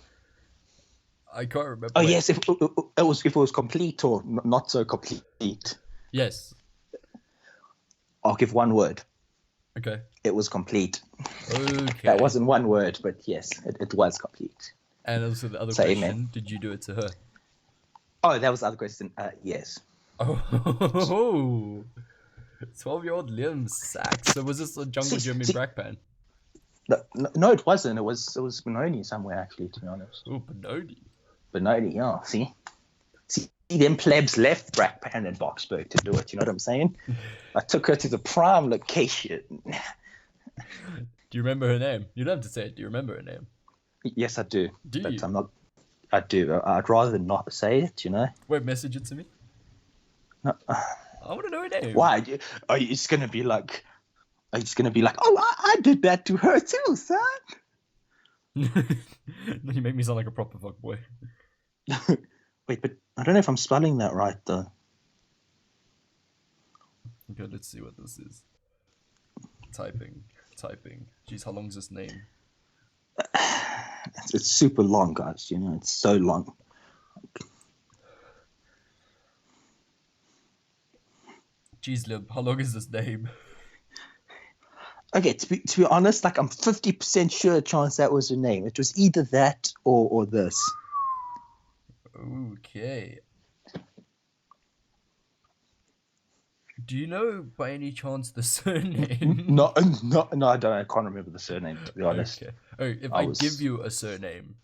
Speaker 2: I can't remember.
Speaker 1: Oh
Speaker 2: Wait.
Speaker 1: yes, if it was complete or not so complete.
Speaker 2: Yes.
Speaker 1: I'll give one word.
Speaker 2: Okay.
Speaker 1: It was complete.
Speaker 2: Okay.
Speaker 1: That wasn't one word, but yes, it was complete.
Speaker 2: And also the other
Speaker 1: So,
Speaker 2: question,
Speaker 1: amen.
Speaker 2: did you do it to her?
Speaker 1: Oh, that was the other question. Yes.
Speaker 2: Oh, 12-year-old Liam Sachs. So was this a Jungle Gym in Brakpan?
Speaker 1: No, it wasn't. It was Benoni somewhere, actually, to be honest.
Speaker 2: Oh, Benoni.
Speaker 1: Benoni, yeah. See, them plebs left Brakpan and Boksburg to do it. You know what I'm saying? I took her to the prime location.
Speaker 2: Do you remember her name? You don't have to say it. Do you remember her name?
Speaker 1: Yes, I do.
Speaker 2: Do you?
Speaker 1: I'm not. I do. I'd rather not say it.
Speaker 2: Wait, message it to me.
Speaker 1: No.
Speaker 2: I want to know her name.
Speaker 1: Why? Are you just gonna be like? Are you just gonna be like? Oh, I did that to her too, son.
Speaker 2: Then you make me sound like a proper fuckboy.
Speaker 1: Wait, but I don't know if I'm spelling that right though.
Speaker 2: Okay, let's see what this is. Typing. Jeez, how long is this name?
Speaker 1: It's super long, guys. It's so long.
Speaker 2: Jeez, Lib, how long is this name?
Speaker 1: Okay, to be honest, like I'm 50% sure chance that was her name. It was either that or this.
Speaker 2: Okay. Do you know by any chance the surname?
Speaker 1: No, I don't. I can't remember the surname, to be honest.
Speaker 2: Okay. Oh, if I give you a surname,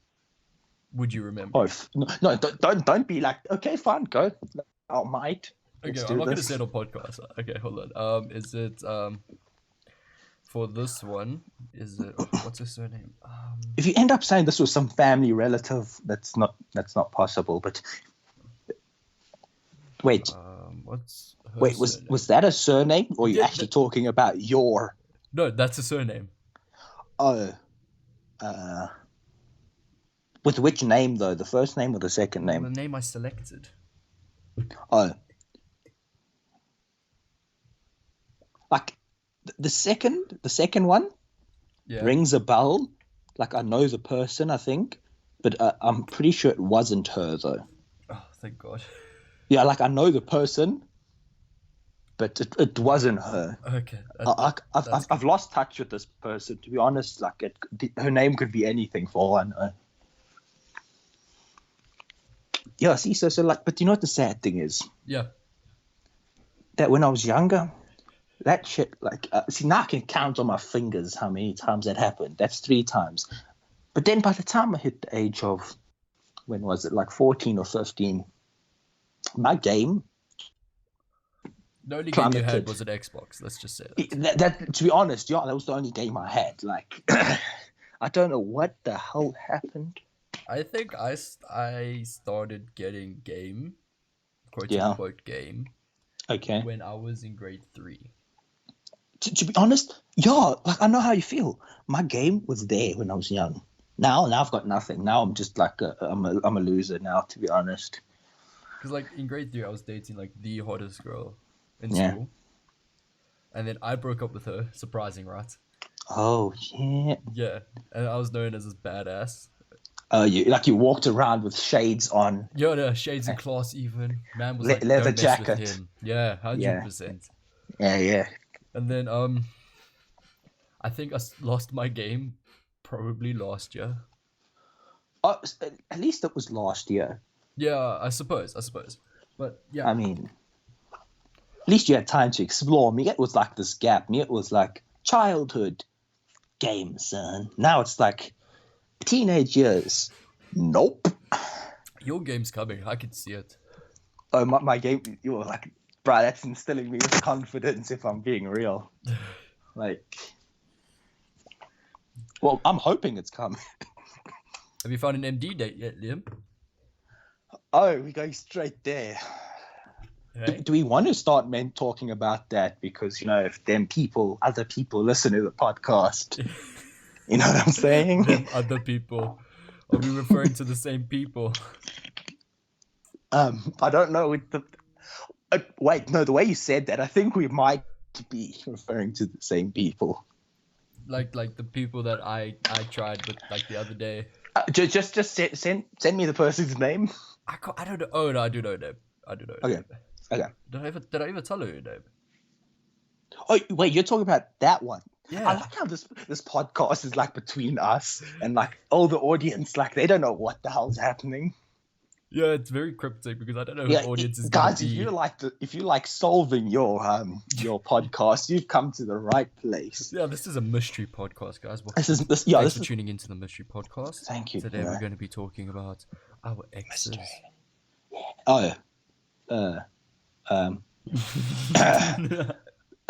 Speaker 2: would you remember?
Speaker 1: Oh, no, don't be like, okay, fine, go. I might.
Speaker 2: Okay, I'm not going to say it on podcast. Okay, hold on. Is it, for this one, is it, what's her surname?
Speaker 1: If you end up saying this was some family relative, that's not possible, but wait.
Speaker 2: What's her
Speaker 1: Wait,
Speaker 2: surname?
Speaker 1: was that a surname, or are you actually talking about your?
Speaker 2: No, that's a surname.
Speaker 1: Oh, with which name though? The first name or the second name?
Speaker 2: The name I selected.
Speaker 1: Oh, like the second one rings a bell. Like I know the person, I think, but I'm pretty sure it wasn't her though.
Speaker 2: Oh, thank God.
Speaker 1: Yeah, like I know the person, but it wasn't her.
Speaker 2: Okay.
Speaker 1: I've lost touch with this person, to be honest. Like her name could be anything for all I know. Yeah, see, so like, but you know what the sad thing is?
Speaker 2: Yeah.
Speaker 1: That when I was younger, that shit, like, see, now I can count on my fingers how many times that happened. That's 3 times. But then by the time I hit the age of, when was it, like 14 or 15, my game.
Speaker 2: The only game you had was an Xbox. Let's just say that.
Speaker 1: That to be honest, yeah, that was the only game I had. Like, I don't know what the hell happened.
Speaker 2: I think I started getting game, quote unquote game.
Speaker 1: Okay.
Speaker 2: When I was in grade 3.
Speaker 1: To be honest, yeah, like I know how you feel. My game was there when I was young. Now I've got nothing. Now I'm just like I'm a loser now, to be honest.
Speaker 2: Because like in grade 3, I was dating like the hottest girl in school, and then I broke up with her. Surprising, right?
Speaker 1: Oh yeah.
Speaker 2: Yeah, and I was known as this badass.
Speaker 1: You walked around with shades on.
Speaker 2: Yeah, no, shades in class even. Man was like
Speaker 1: leather
Speaker 2: don't
Speaker 1: jacket.
Speaker 2: Mess with him. Yeah, 100%.
Speaker 1: Yeah.
Speaker 2: And then I think I lost my game probably last year.
Speaker 1: Oh, at least it was last year.
Speaker 2: Yeah, I suppose. But yeah.
Speaker 1: I mean, at least you had time to explore. Me, it was like this gap. Me, it was like childhood game, son. Now it's like teenage years. Nope.
Speaker 2: Your game's coming. I can see it.
Speaker 1: Oh, my game. You were like, bruh, that's instilling me with confidence if I'm being real. Like, well, I'm hoping it's coming.
Speaker 2: Have you found an MD date yet, Liam?
Speaker 1: Oh, we're going straight there. Hey. Do we want to start talking about that? Because, if other people listen to the podcast, you know what I'm saying?
Speaker 2: Them other people. Are we referring to the same people?
Speaker 1: I don't know. Wait, no. The way you said that, I think we might be referring to the same people.
Speaker 2: Like the people that I tried with like the other day.
Speaker 1: Just send me the person's name.
Speaker 2: I don't know. Oh no, I do know them. I do know.
Speaker 1: Okay. Okay.
Speaker 2: Did I ever tell you them?
Speaker 1: Oh wait, you're talking about that one.
Speaker 2: Yeah.
Speaker 1: I like how this podcast is like between us and like all the audience. Like they don't know what the hell's happening.
Speaker 2: Yeah, it's very cryptic because I don't know who the audience is
Speaker 1: guys.
Speaker 2: Gonna be.
Speaker 1: If you like solving your podcast, you've come to the right place.
Speaker 2: Yeah, this is a mystery podcast, guys.
Speaker 1: Thanks
Speaker 2: for tuning into the mystery podcast.
Speaker 1: Thank you.
Speaker 2: Today we're going to be talking about our exes.
Speaker 1: Oh,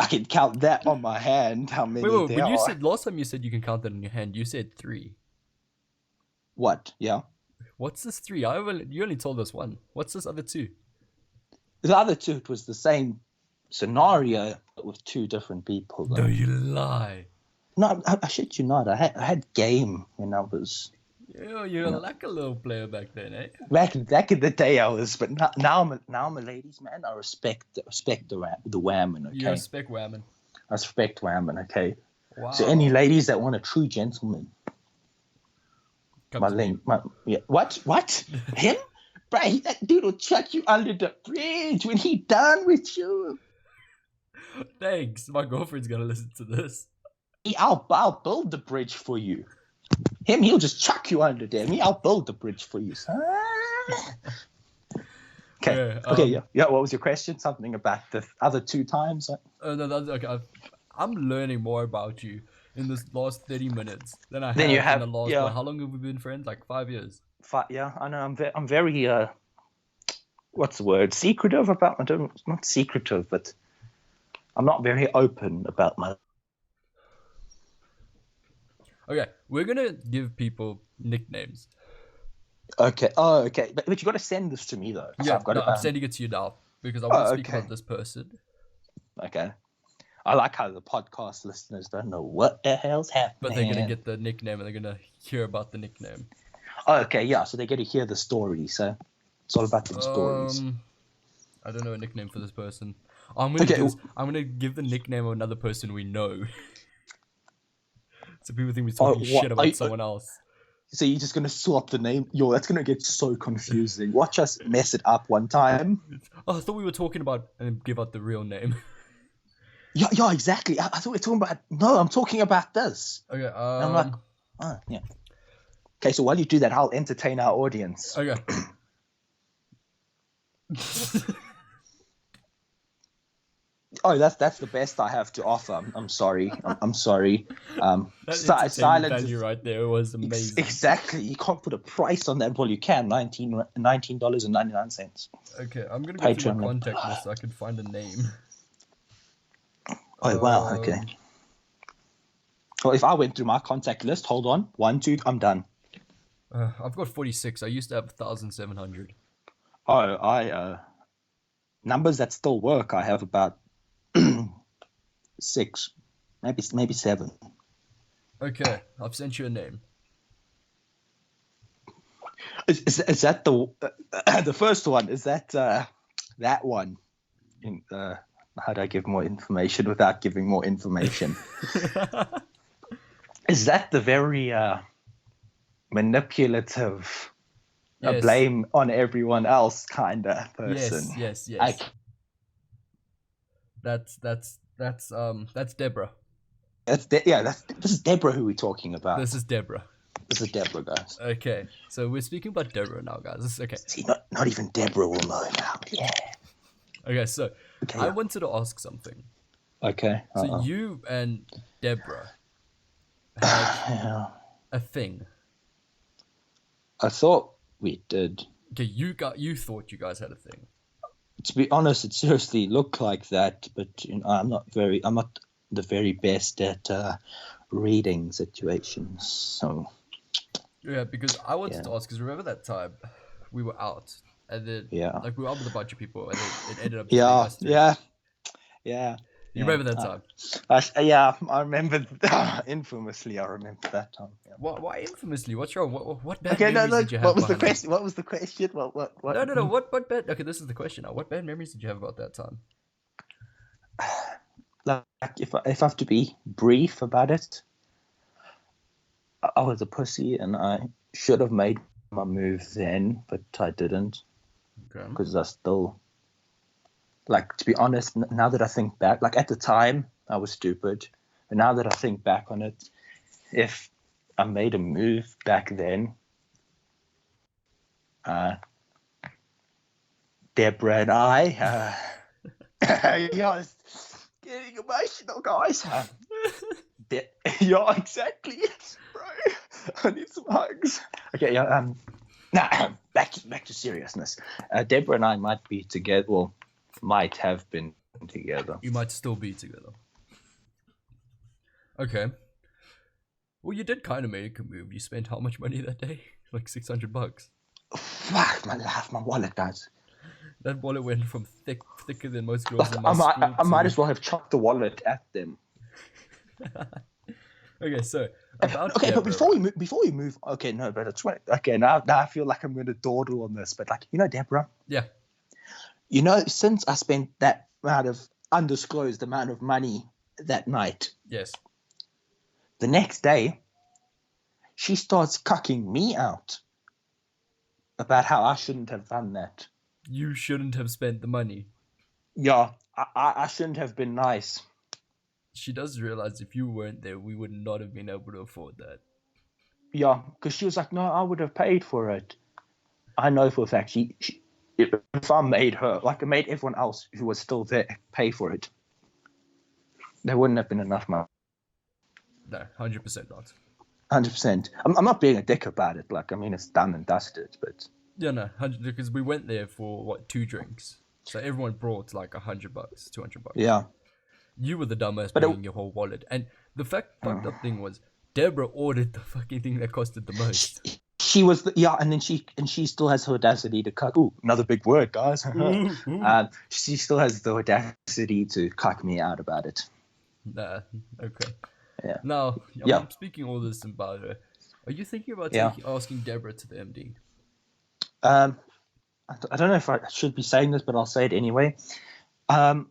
Speaker 1: I can count that on my hand. How many?
Speaker 2: Wait, when you said last time you said you can count that on your hand, you said 3.
Speaker 1: What? Yeah.
Speaker 2: What's this 3? You only told us 1. What's this other 2?
Speaker 1: The other 2, it was the same scenario but with 2 different people.
Speaker 2: No, you lie.
Speaker 1: No, I shit you not. I had game when I was.
Speaker 2: Yeah, you're like a little player back then, eh?
Speaker 1: Back in the day, I was, but now I'm a ladies' man. I respect the whammon. Okay.
Speaker 2: You respect whammon.
Speaker 1: I respect whammon. Okay.
Speaker 2: Wow.
Speaker 1: So any ladies that want a true gentleman. What? Him? Bro, that dude will chuck you under the bridge when he done with you.
Speaker 2: Thanks. My girlfriend's gonna listen to this.
Speaker 1: I'll build the bridge for you. Him, he'll just chuck you under there. Me, I'll build the bridge for you. Okay. Yeah. What was your question? Something about the other 2 times?
Speaker 2: No, that's okay. I'm learning more about you in this last 30 minutes than I have in the last one. How long have we been friends? Like 5 years.
Speaker 1: Yeah, I know. I'm very what's the word? Secretive about not secretive, but I'm not very open about my.
Speaker 2: Okay, we're gonna give people nicknames.
Speaker 1: Okay. Oh, okay. But you got to send this to me though.
Speaker 2: Yeah, I'm sending it to you now because I want to speak about this person.
Speaker 1: Okay. I like how the podcast listeners don't know what the hell's happening.
Speaker 2: But they're gonna get the nickname and they're gonna hear about the nickname.
Speaker 1: Oh, okay, yeah. So they get to hear the story. So it's all about the stories.
Speaker 2: I don't know a nickname for this person. I'm gonna give the nickname of another person we know. So people think we're talking shit about someone else.
Speaker 1: So you're just gonna swap the name? That's gonna get so confusing. Watch us mess it up one time.
Speaker 2: Oh, I thought we were talking about and give out the real name.
Speaker 1: Yeah, exactly. I thought we were talking about. No, I'm talking about this.
Speaker 2: Okay.
Speaker 1: I'm like, yeah. Okay, so while you do that, I'll entertain our audience.
Speaker 2: Okay.
Speaker 1: Oh, that's the best I have to offer. I'm sorry. I'm sorry.
Speaker 2: Silence value right there was amazing.
Speaker 1: Exactly. You can't put a price on that. Well, you can. $19.99.
Speaker 2: Okay, I'm gonna go through my contact list so I can find a name.
Speaker 1: Oh wow. Okay. Well, if I went through my contact list, hold on. 1, 2, I'm done.
Speaker 2: I've got 46. I used to have 1,700.
Speaker 1: Oh, numbers that still work. I have about 6, maybe 7.
Speaker 2: Okay, I've sent you a name.
Speaker 1: Is that the first one? Is that that one? How do I give more information without giving more information? Is that the very manipulative, blame on everyone else kind of person?
Speaker 2: Yes. That's Deborah.
Speaker 1: This is Deborah who we're talking about.
Speaker 2: This is Deborah,
Speaker 1: guys.
Speaker 2: Okay, so we're speaking about Deborah now, guys. Okay.
Speaker 1: See, not even Deborah will know now. Yeah.
Speaker 2: Okay, so I wanted to ask something.
Speaker 1: Okay.
Speaker 2: So you and Deborah had a thing.
Speaker 1: I thought we did.
Speaker 2: Okay, you thought you guys had a thing.
Speaker 1: To be honest, it seriously looked like that, but I'm not the very best at reading situations. So
Speaker 2: yeah, because I wanted to ask, because remember that time we were out and then we were out with a bunch of people and then it ended up
Speaker 1: yeah.
Speaker 2: You remember that time?
Speaker 1: Yeah, I remember. Infamously, I remember that time. Yeah.
Speaker 2: Why infamously? What's wrong? What bad
Speaker 1: Okay, no,
Speaker 2: memories
Speaker 1: no.
Speaker 2: did you have
Speaker 1: What was the
Speaker 2: behind that?
Speaker 1: question? What was the question? What?
Speaker 2: No. What bad? Okay, this is the question now. What bad memories did you have about that time?
Speaker 1: Like, if I have to be brief about it, I was a pussy, and I should have made my move then, but I didn't
Speaker 2: Okay.
Speaker 1: because I still, like, to be honest. Now that I think back, like at the time, I was stupid, but now that I think back on it, if I made a move back then, Deborah and I, yeah, it's getting emotional, guys. Yeah, exactly, bro. I need some hugs. Okay, yeah. Now back to seriousness. Deborah and I might be together. Well, might have been together.
Speaker 2: You might still be together. Okay. Well, you did kind of make a move. You spent how much money that day? Like $600.
Speaker 1: Fuck my life, my wallet, guys.
Speaker 2: That wallet went from thicker than most girls
Speaker 1: Like,
Speaker 2: in my school.
Speaker 1: I might as well have chucked the wallet at them.
Speaker 2: Okay, so about
Speaker 1: okay,
Speaker 2: Deborah,
Speaker 1: but before we move, okay, no, but it's okay. Now I feel like I'm going to dawdle on this, but like Deborah.
Speaker 2: Yeah.
Speaker 1: Since I spent that amount of undisclosed amount of money that night.
Speaker 2: Yes.
Speaker 1: The next day, she starts cucking me out about how I shouldn't have done that.
Speaker 2: You shouldn't have spent the money.
Speaker 1: Yeah, I shouldn't have been nice.
Speaker 2: She does realize if you weren't there, we would not have been able to afford that.
Speaker 1: Yeah, because she was like, no, I would have paid for it. I know for a fact if I made her, like I made everyone else who was still there pay for it, there wouldn't have been enough money.
Speaker 2: No, 100% not.
Speaker 1: 100%. I'm not being a dick about it. Like, I mean, it's done and dusted, but...
Speaker 2: Yeah, no, 100, because we went there for, 2 drinks. So everyone brought like $100, $200.
Speaker 1: Yeah.
Speaker 2: You were the dumbass bringing your whole wallet. And the fucked up thing was, Deborah ordered the fucking thing that costed the most.
Speaker 1: She was and then she still has the audacity to cuck. Ooh, another big word, guys. She still has the audacity to cuck me out about it.
Speaker 2: Nah, okay.
Speaker 1: Yeah.
Speaker 2: Now, I'm speaking all this about her. Are you thinking about asking Deborah to the MD?
Speaker 1: I don't know if I should be saying this, but I'll say it anyway. I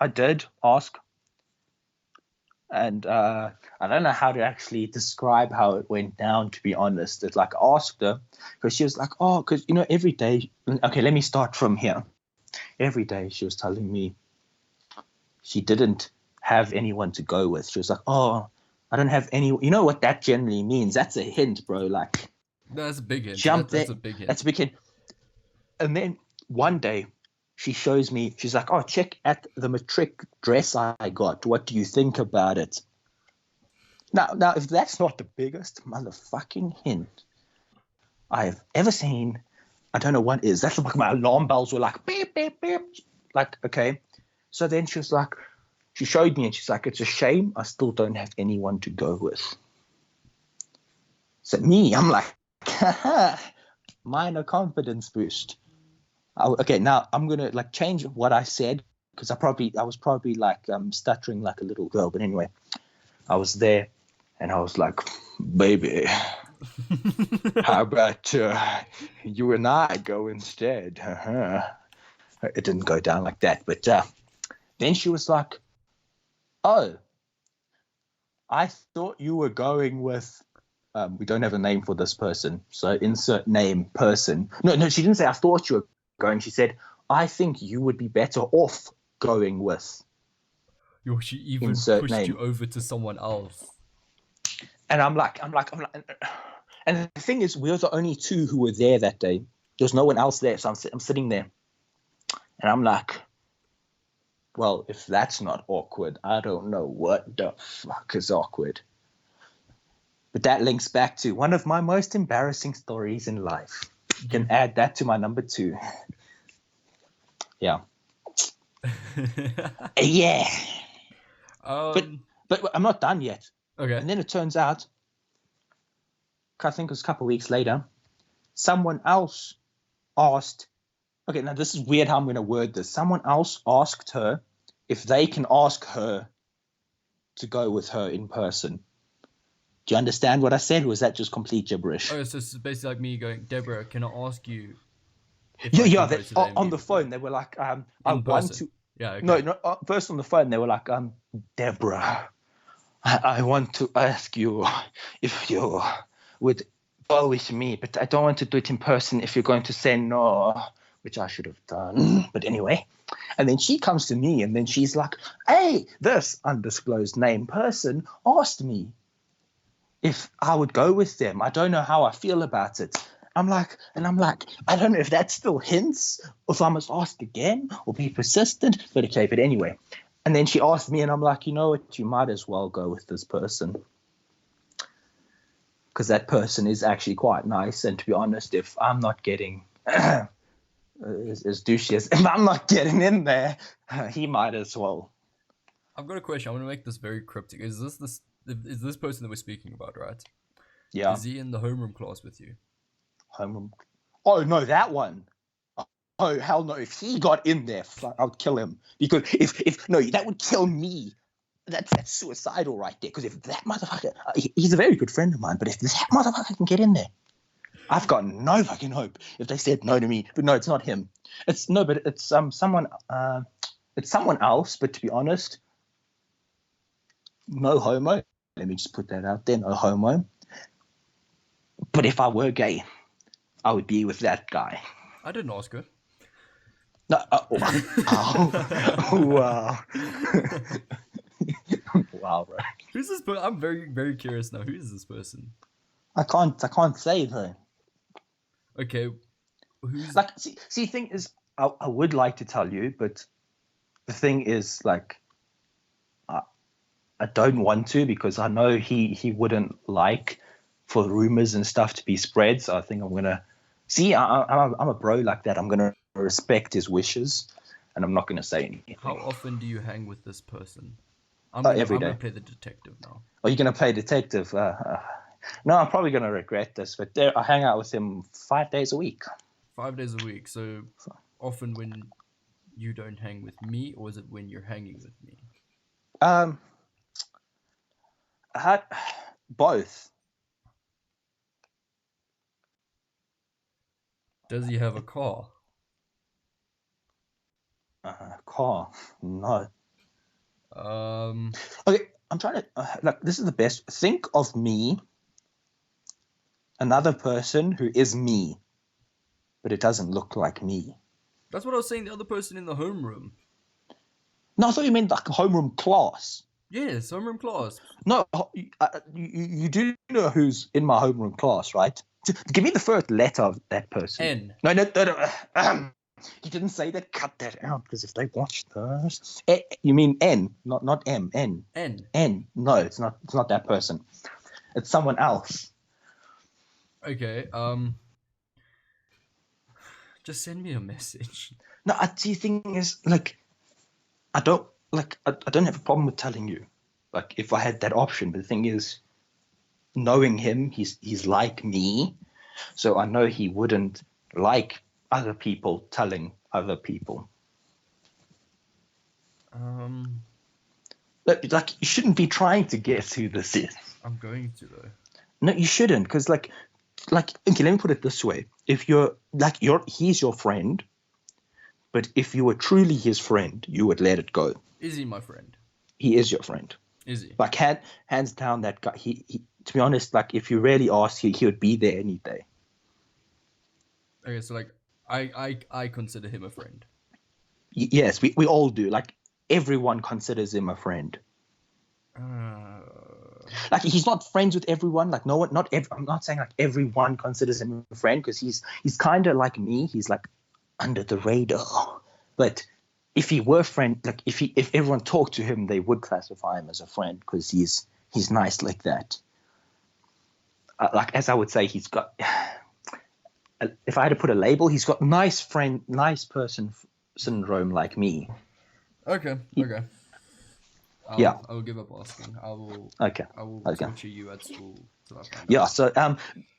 Speaker 1: did ask. And I don't know how to actually describe how it went down, to be honest. It's like I asked her because she was like, oh, because, every day. Okay, let me start from here. Every day she was telling me she didn't have anyone to go with. She was like, oh, I don't have any. You know what that generally means? That's a hint, bro. Like,
Speaker 2: no, that's a big hint.
Speaker 1: That's a big hint. That's a big hint. And then one day, she shows me, she's like, oh, check at the matric dress I got. What do you think about it? Now, if that's not the biggest motherfucking hint I've ever seen, I don't know what is. That's like my alarm bells were like, beep, beep, beep. Like, okay. So then she was like, she showed me and she's like, it's a shame I still don't have anyone to go with. So me, I'm like, haha, minor confidence boost. Okay, now I'm gonna change what I said because I was probably stuttering like a little girl. But anyway, I was there and I was like, baby, how about you and I go instead? It didn't go down like that, but then she was like, oh, I thought you were going with. We don't have a name for this person, so insert name person. No, she didn't say I thought you were going. She said, I think you would be better off going with.
Speaker 2: Yo, she even pushed you over to someone else.
Speaker 1: And I'm like, and the thing is, we were the only two who were there that day. There was no one else there, so I'm sitting there, and I'm like, well, if that's not awkward, I don't know what the fuck is awkward. But that links back to one of my most embarrassing stories in life. You can add that to my number 2. Yeah. Yeah. But I'm not done yet.
Speaker 2: Okay.
Speaker 1: And then it turns out, I think it was a couple of weeks later, someone else asked. Okay, now this is weird how I'm going to word this. Someone else asked her if they can ask her to go with her in person. Do you understand what I said? Or was that just complete gibberish?
Speaker 2: Oh, so it's basically like me going, Deborah, can I ask you if
Speaker 1: Yeah,
Speaker 2: I
Speaker 1: yeah.
Speaker 2: can go to the
Speaker 1: On
Speaker 2: MV
Speaker 1: the
Speaker 2: with you?
Speaker 1: phone, they were like, I
Speaker 2: In
Speaker 1: want
Speaker 2: person.
Speaker 1: to.
Speaker 2: Yeah, okay.
Speaker 1: No, first on the phone, they were like, Deborah, I want to ask you if you would go with me, but I don't want to do it in person if you're going to say no, which I should have done. But anyway. And then she comes to me and then she's like, hey, this undisclosed name person asked me if I would go with them. I don't know how I feel about it. I'm like, I don't know if that still hints or if I must ask again or be persistent. But okay, but anyway. And then she asked me and I'm like, you know what? You might as well go with this person. Because that person is actually quite nice. And to be honest, if I'm not getting as douchey as if I'm not getting in there, he might as well.
Speaker 2: I've got a question. I want to make this very cryptic. Is this person that we're speaking about, right?
Speaker 1: Yeah.
Speaker 2: Is he in the homeroom class with you?
Speaker 1: Homeroom. Oh no, that one. Oh hell no! If he got in there, I would kill him. Because if no, that would kill me. That's suicidal right there. Because if that motherfucker, he's a very good friend of mine. But if that motherfucker can get in there, I've got no fucking hope. If they said no to me, but no, it's not him. It's someone. It's someone else. But to be honest, no homo. Let me just put that out there. No homo. But if I were gay, I would be with that guy.
Speaker 2: I didn't ask her.
Speaker 1: No, wow. Wow, bro.
Speaker 2: Who's this person? I'm very, very curious now. Who is this person?
Speaker 1: I can't say though.
Speaker 2: Okay, who's
Speaker 1: like? See, thing is, I would like to tell you, but the thing is, like, I don't want to because I know he wouldn't like for rumors and stuff to be spread. So I think I'm gonna see. I'm a bro like that. I'm gonna respect his wishes, and I'm not gonna say anything.
Speaker 2: How often do you hang with this person?
Speaker 1: Every day.
Speaker 2: I'm gonna play the detective now.
Speaker 1: Are you gonna play detective? No, I'm probably gonna regret this, but I hang out with him 5 days a week.
Speaker 2: 5 days a week. So often when you don't hang with me, or is it when you're hanging with me?
Speaker 1: Both.
Speaker 2: Does he have a car?
Speaker 1: Car? No.
Speaker 2: Okay,
Speaker 1: I'm trying to this is the best. Think of me, another person who is me, but it doesn't look like me.
Speaker 2: That's what I was saying. The other person in the homeroom.
Speaker 1: No, I thought you meant like a homeroom class.
Speaker 2: Yes, homeroom class.
Speaker 1: No, you do know who's in my homeroom class, right? Give me the first letter of that person.
Speaker 2: N.
Speaker 1: No. You didn't say that. Cut that out because if they watch this, you mean N, not M. N. N. No, it's not that person. It's someone else.
Speaker 2: Okay. Just send me a message.
Speaker 1: No, the thing is, like, I don't have a problem with telling you, like, if I had that option. But the thing is, knowing him, he's like me, so I know he wouldn't like other people telling other people. Like, you shouldn't be trying to guess who this is.
Speaker 2: I'm going to though.
Speaker 1: No, you shouldn't, because like, okay, let me put it this way: if he's your friend, but if you were truly his friend, you would let it go.
Speaker 2: Is he my friend?
Speaker 1: He is your friend.
Speaker 2: Is he?
Speaker 1: Like, hands down, that guy. He to be honest, like, if you really asked, he would be there any day.
Speaker 2: Okay, so like, I consider him a friend.
Speaker 1: Yes, we all do. Like, everyone considers him a friend. Like, he's not friends with everyone. Like, no one, I'm not saying like everyone considers him a friend, because he's kind of like me. He's like under the radar. But if he were friend, like if everyone talked to him, they would classify him as a friend because he's nice like that. Like, as I would say, he's got. If I had to put a label, he's got nice person syndrome like me.
Speaker 2: Okay.
Speaker 1: Yeah.
Speaker 2: I will give up asking. I will torture you at school till I find
Speaker 1: Yeah.
Speaker 2: out.
Speaker 1: So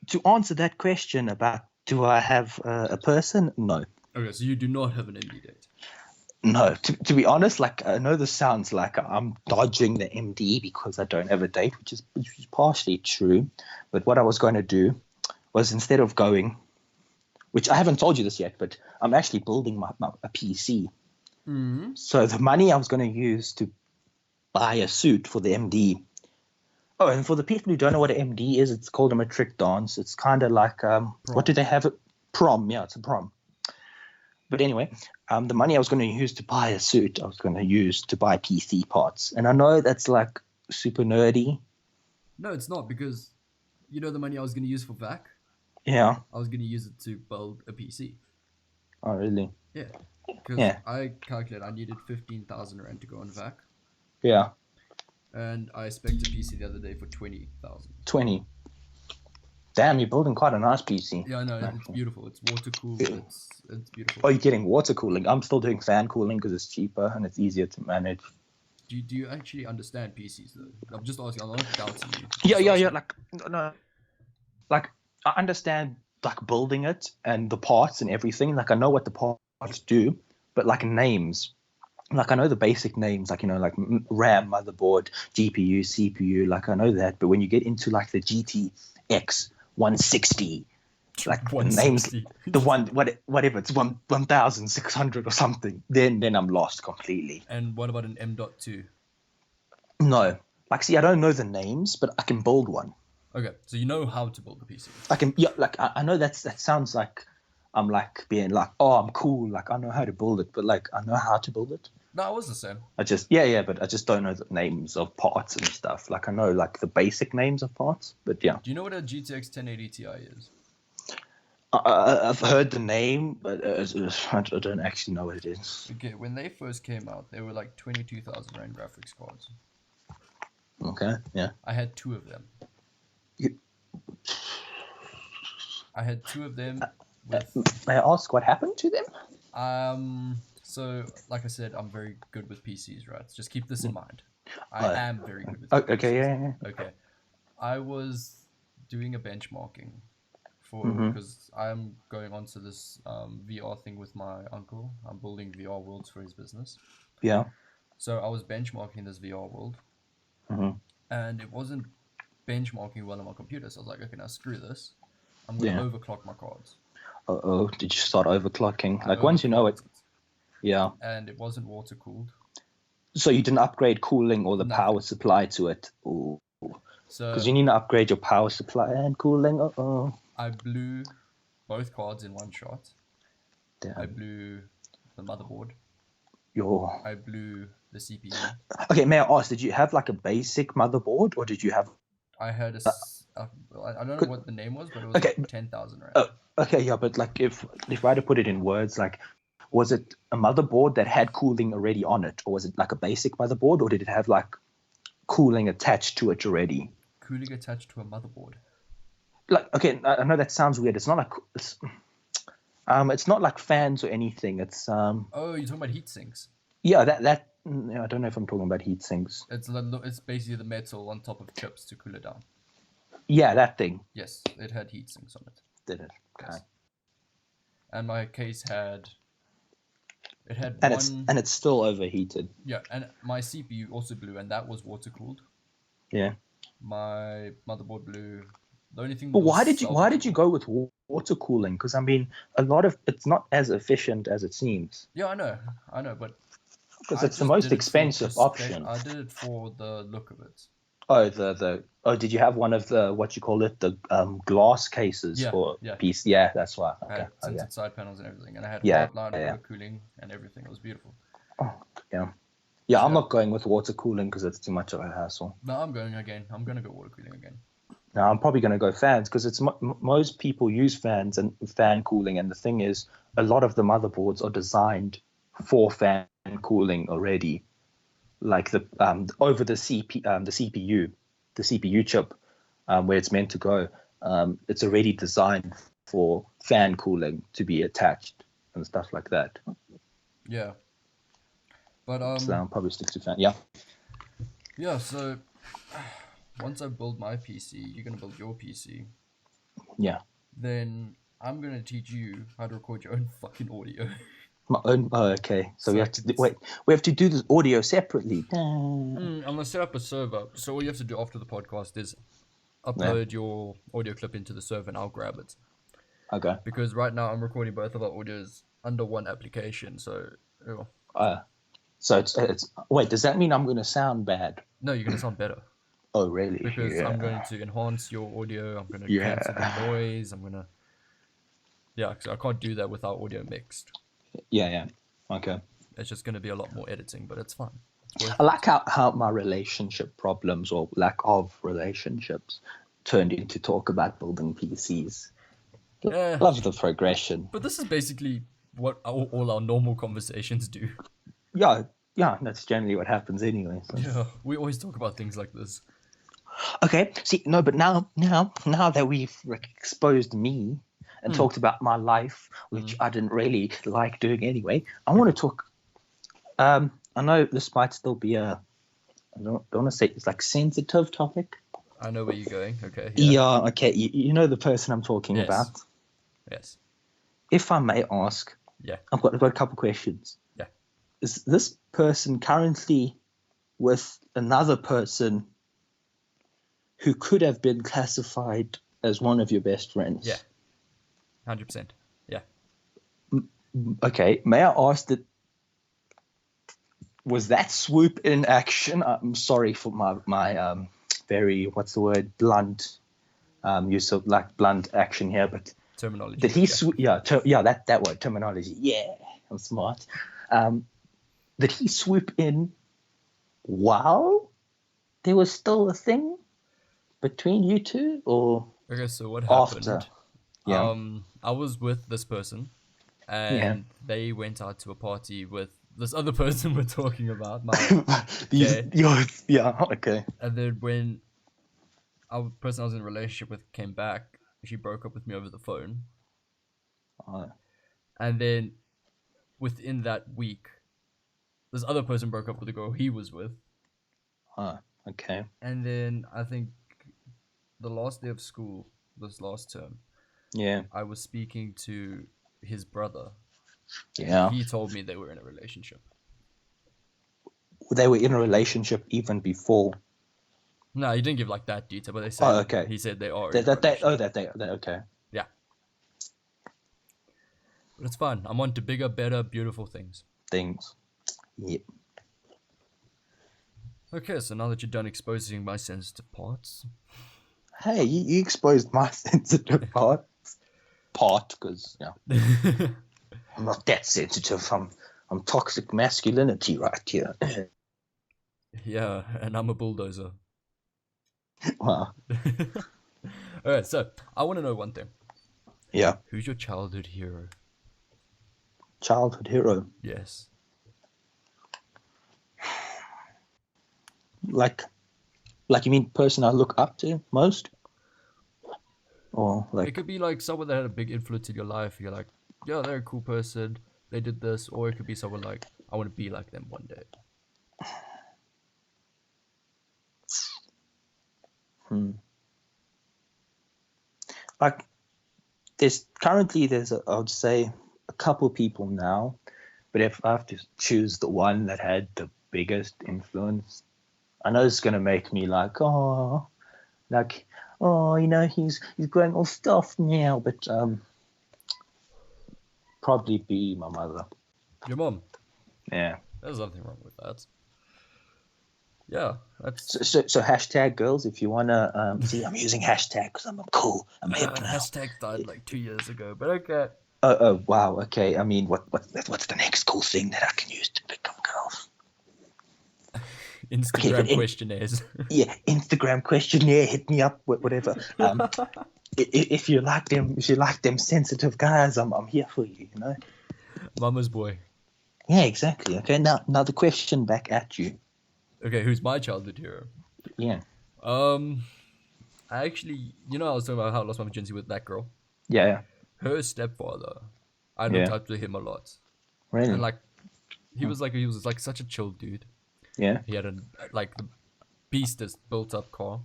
Speaker 1: to answer that question about do I have a person? No.
Speaker 2: Okay, so you do not have an MD date.
Speaker 1: No, to be honest, like I know this sounds like I'm dodging the MD because I don't have a date, which is partially true. But what I was going to do was instead of going, which I haven't told you this yet, but I'm actually building a PC.
Speaker 2: Mm-hmm.
Speaker 1: So the money I was going to use to buy a suit for the MD. Oh, and for the people who don't know what an MD is, it's called a matric dance. It's kind of like what do they have? Prom, yeah, it's a prom. But anyway, the money I was going to use to buy a suit, I was going to use to buy PC parts. And I know that's like super nerdy.
Speaker 2: No, it's not, because you know the money I was going to use for VAC?
Speaker 1: Yeah.
Speaker 2: I was going to use it to build a PC.
Speaker 1: Oh, really?
Speaker 2: Yeah. Because
Speaker 1: Yeah.
Speaker 2: I calculated I needed 15,000 Rand to go on VAC.
Speaker 1: Yeah.
Speaker 2: And I spec'd a PC the other day for 20,000.
Speaker 1: 20. Damn, you're building quite a nice PC.
Speaker 2: Yeah, I know. It's beautiful. It's water cooled. It's beautiful.
Speaker 1: Oh, you're getting water cooling. I'm still doing fan cooling because it's cheaper and it's easier to manage.
Speaker 2: Do you actually understand PCs though? I'm just asking. I'm not doubting you.
Speaker 1: Yeah. Like no, like I understand like building it and the parts and everything. Like I know what the parts do, but like names. Like I know the basic names, like like RAM, motherboard, GPU, CPU. Like I know that, but when you get into like the GTX 160, like the names, the whatever, it's 1,600 or something. Then I'm lost completely.
Speaker 2: And what about an M.2?
Speaker 1: No, like see, I don't know the names, but I can build one.
Speaker 2: Okay, so you know how to build a PC.
Speaker 1: I can, yeah, like I know that sounds like I'm like being like, oh, I'm cool, like I know how to build it, but like I know how to build it.
Speaker 2: No, I was the same.
Speaker 1: But I just don't know the names of parts and stuff. Like I know like the basic names of parts, but yeah.
Speaker 2: Do you know what a GTX 1080 Ti is?
Speaker 1: I've heard the name, but I don't actually know what it is.
Speaker 2: Okay, when they first came out, they were like 22,000 Rand graphics cards.
Speaker 1: Okay, yeah.
Speaker 2: I had two of them. I had two of them.
Speaker 1: May I ask what happened to them?
Speaker 2: So, like I said, I'm very good with PCs, right? Just keep this in mind. I am very good with PCs.
Speaker 1: Okay, yeah.
Speaker 2: Okay. I was doing a benchmarking because I'm going on to this VR thing with my uncle. I'm building VR worlds for his business.
Speaker 1: Yeah.
Speaker 2: So I was benchmarking this VR world, and it wasn't benchmarking well on my computer. So I was like, okay, now screw this. I'm going to overclock my cards.
Speaker 1: Uh-oh, did you start overclocking? Like once you know it. Yeah.
Speaker 2: And it wasn't water cooled.
Speaker 1: So you didn't upgrade cooling or the power supply to it? Ooh. So because you need to upgrade your power supply and cooling.
Speaker 2: I blew both cards in one shot.
Speaker 1: Damn.
Speaker 2: I blew the motherboard. I blew the CPU.
Speaker 1: Okay, may I ask, did you have like a basic motherboard or did you have...
Speaker 2: I had I don't know what the name was, but it was like 10,000 Rand.
Speaker 1: Okay, yeah, but like if I had to put it in words, like was it a motherboard that had cooling already on it, or was it like a basic motherboard, or did it have like cooling attached to it already?
Speaker 2: Cooling attached to a motherboard.
Speaker 1: Like, okay, I know that sounds weird. It's not like it's not like fans or anything. It's
Speaker 2: Oh, you're talking about heat sinks?
Speaker 1: Yeah, that I don't know if I'm talking about heat sinks.
Speaker 2: It's basically the metal on top of chips to cool it down.
Speaker 1: Yeah, that thing.
Speaker 2: Yes, it had heat sinks on it.
Speaker 1: Did it? Okay.
Speaker 2: Yes. And my case had. It had
Speaker 1: and it's still overheated.
Speaker 2: Yeah, and my CPU also blew, and that was water cooled.
Speaker 1: Yeah.
Speaker 2: My motherboard blew. The only thing.
Speaker 1: But why did you go with water cooling? Because I mean, it's not as efficient as it seems.
Speaker 2: Yeah, I know, but
Speaker 1: because it's the most expensive option.
Speaker 2: I did it for the look of it.
Speaker 1: Oh, did you have one of the what you call it, the glass cases for PC? Yeah, that's why.
Speaker 2: I had tinted side panels and everything, and I had water cooling and everything. It was beautiful.
Speaker 1: Oh, yeah. Yeah, I'm not going with water cooling because it's too much of a hassle.
Speaker 2: No, I'm going again. I'm going to go water cooling again.
Speaker 1: Now, I'm probably going to go fans because it's most people use fans and fan cooling. And the thing is, a lot of the motherboards are designed for fan cooling already. Like over the CPU chip, where it's meant to go, it's already designed for fan cooling to be attached and stuff like that.
Speaker 2: Yeah. But
Speaker 1: so I'll probably stick to fan. Yeah.
Speaker 2: Yeah. So once I build my PC, you're gonna build your PC.
Speaker 1: Yeah.
Speaker 2: Then I'm gonna teach you how to record your own fucking audio.
Speaker 1: My own. Oh, okay. So we
Speaker 2: So
Speaker 1: have to wait. We have to do this audio separately.
Speaker 2: I'm gonna set up a server. So all you have to do after the podcast is
Speaker 1: Yeah.
Speaker 2: upload your audio clip into the server, and I'll grab it.
Speaker 1: Okay.
Speaker 2: Because right now I'm recording both of our audios under one application. So ew.
Speaker 1: So it's. Wait. Does that mean I'm going to sound bad?
Speaker 2: No, you're gonna sound better
Speaker 1: Oh, really?
Speaker 2: because
Speaker 1: Yeah.
Speaker 2: I'm going to enhance your audio. I'm gonna cancel the
Speaker 1: Yeah.
Speaker 2: noise. I'm gonna so I can't do that without audio mixed.
Speaker 1: Yeah. Yeah. Okay.
Speaker 2: It's just gonna be a lot more editing, but it's fun. It's worth
Speaker 1: I
Speaker 2: it.
Speaker 1: like how my relationship problems or lack of relationships turned into talk about building PCs.
Speaker 2: Yeah,
Speaker 1: Love the progression.
Speaker 2: but this is basically what all our normal conversations do.
Speaker 1: Yeah. Yeah. That's generally what happens anyway. So.
Speaker 2: Yeah, we always talk about things like this.
Speaker 1: Okay. See, no, but now that we've exposed me and talked about my life, which I didn't really like doing anyway, I want to talk. I know this might still be I don't want to say it's like sensitive topic.
Speaker 2: I know where you're going. Okay.
Speaker 1: Yeah. Okay. You know the person I'm talking
Speaker 2: Yes.
Speaker 1: about.
Speaker 2: Yes.
Speaker 1: If I may ask,
Speaker 2: Yeah.
Speaker 1: I've got a couple questions.
Speaker 2: Yeah.
Speaker 1: Is this person currently with another person who could have been classified as one of your best friends?
Speaker 2: Yeah. 100%. Yeah.
Speaker 1: Okay. May I ask that? Was that swoop in action? I'm sorry for my very blunt use of like blunt action here, but
Speaker 2: Terminology.
Speaker 1: did he that word terminology? Yeah, I'm smart. Did he swoop in while there was still a thing between you two, or
Speaker 2: Okay, so what happened?
Speaker 1: after? Yeah.
Speaker 2: I was with this person, and they went out to a party with this other person we're talking about.
Speaker 1: Okay.
Speaker 2: And then when our person I was in a relationship with came back, she broke up with me over the phone. And then within that week, this other person broke up with the girl he was with.
Speaker 1: Okay.
Speaker 2: And then I think the last day of school, this last term,
Speaker 1: Yeah.
Speaker 2: I was speaking to his brother.
Speaker 1: Yeah.
Speaker 2: He told me they were in a relationship.
Speaker 1: They were in a relationship even before.
Speaker 2: No, he didn't give like that detail, but they said
Speaker 1: okay.
Speaker 2: He said they are.
Speaker 1: Okay.
Speaker 2: Yeah. But it's fine. I'm on to bigger, better, beautiful things.
Speaker 1: Yep.
Speaker 2: Okay, so now that you're done exposing my sensitive parts.
Speaker 1: Hey, you exposed my sensitive part, because I'm not that sensitive. I'm toxic masculinity right here.
Speaker 2: Yeah, and I'm a bulldozer.
Speaker 1: Wow.
Speaker 2: Alright, so I want to know one thing.
Speaker 1: Yeah.
Speaker 2: Who's your childhood hero?
Speaker 1: Childhood hero.
Speaker 2: Yes.
Speaker 1: Like you mean person I look up to most? Or like...
Speaker 2: It could be like someone that had a big influence in your life. You're like, yeah, they're a cool person. They did this. Or it could be someone like, I want to be like them one day.
Speaker 1: Like, there's I would say a couple people now, but if I have to choose the one that had the biggest influence, I know it's gonna make me like, he's growing all stuff now, but probably be my mother.
Speaker 2: Your mom?
Speaker 1: Yeah.
Speaker 2: There's nothing wrong with that. Yeah, that's...
Speaker 1: So hashtag girls, if you wanna see, I'm using hashtag because I'm cool. I'm hip now.
Speaker 2: Hashtag died like 2 years ago, but okay.
Speaker 1: Oh wow, okay. I mean, what's the next cool thing that I can use to pick up girls?
Speaker 2: Instagram questionnaires.
Speaker 1: Yeah, Instagram questionnaire. Hit me up, whatever. If you like them sensitive guys, I'm here for you. You know.
Speaker 2: Mama's boy.
Speaker 1: Yeah, exactly. Okay, now the question back at you.
Speaker 2: Okay, who's my childhood hero?
Speaker 1: Yeah.
Speaker 2: I actually, I was talking about how I lost my virginity with that girl.
Speaker 1: Yeah.
Speaker 2: Her stepfather, I looked up to him a lot.
Speaker 1: Really?
Speaker 2: And like, he was like such a chill dude.
Speaker 1: Yeah.
Speaker 2: He had the beastest built up car.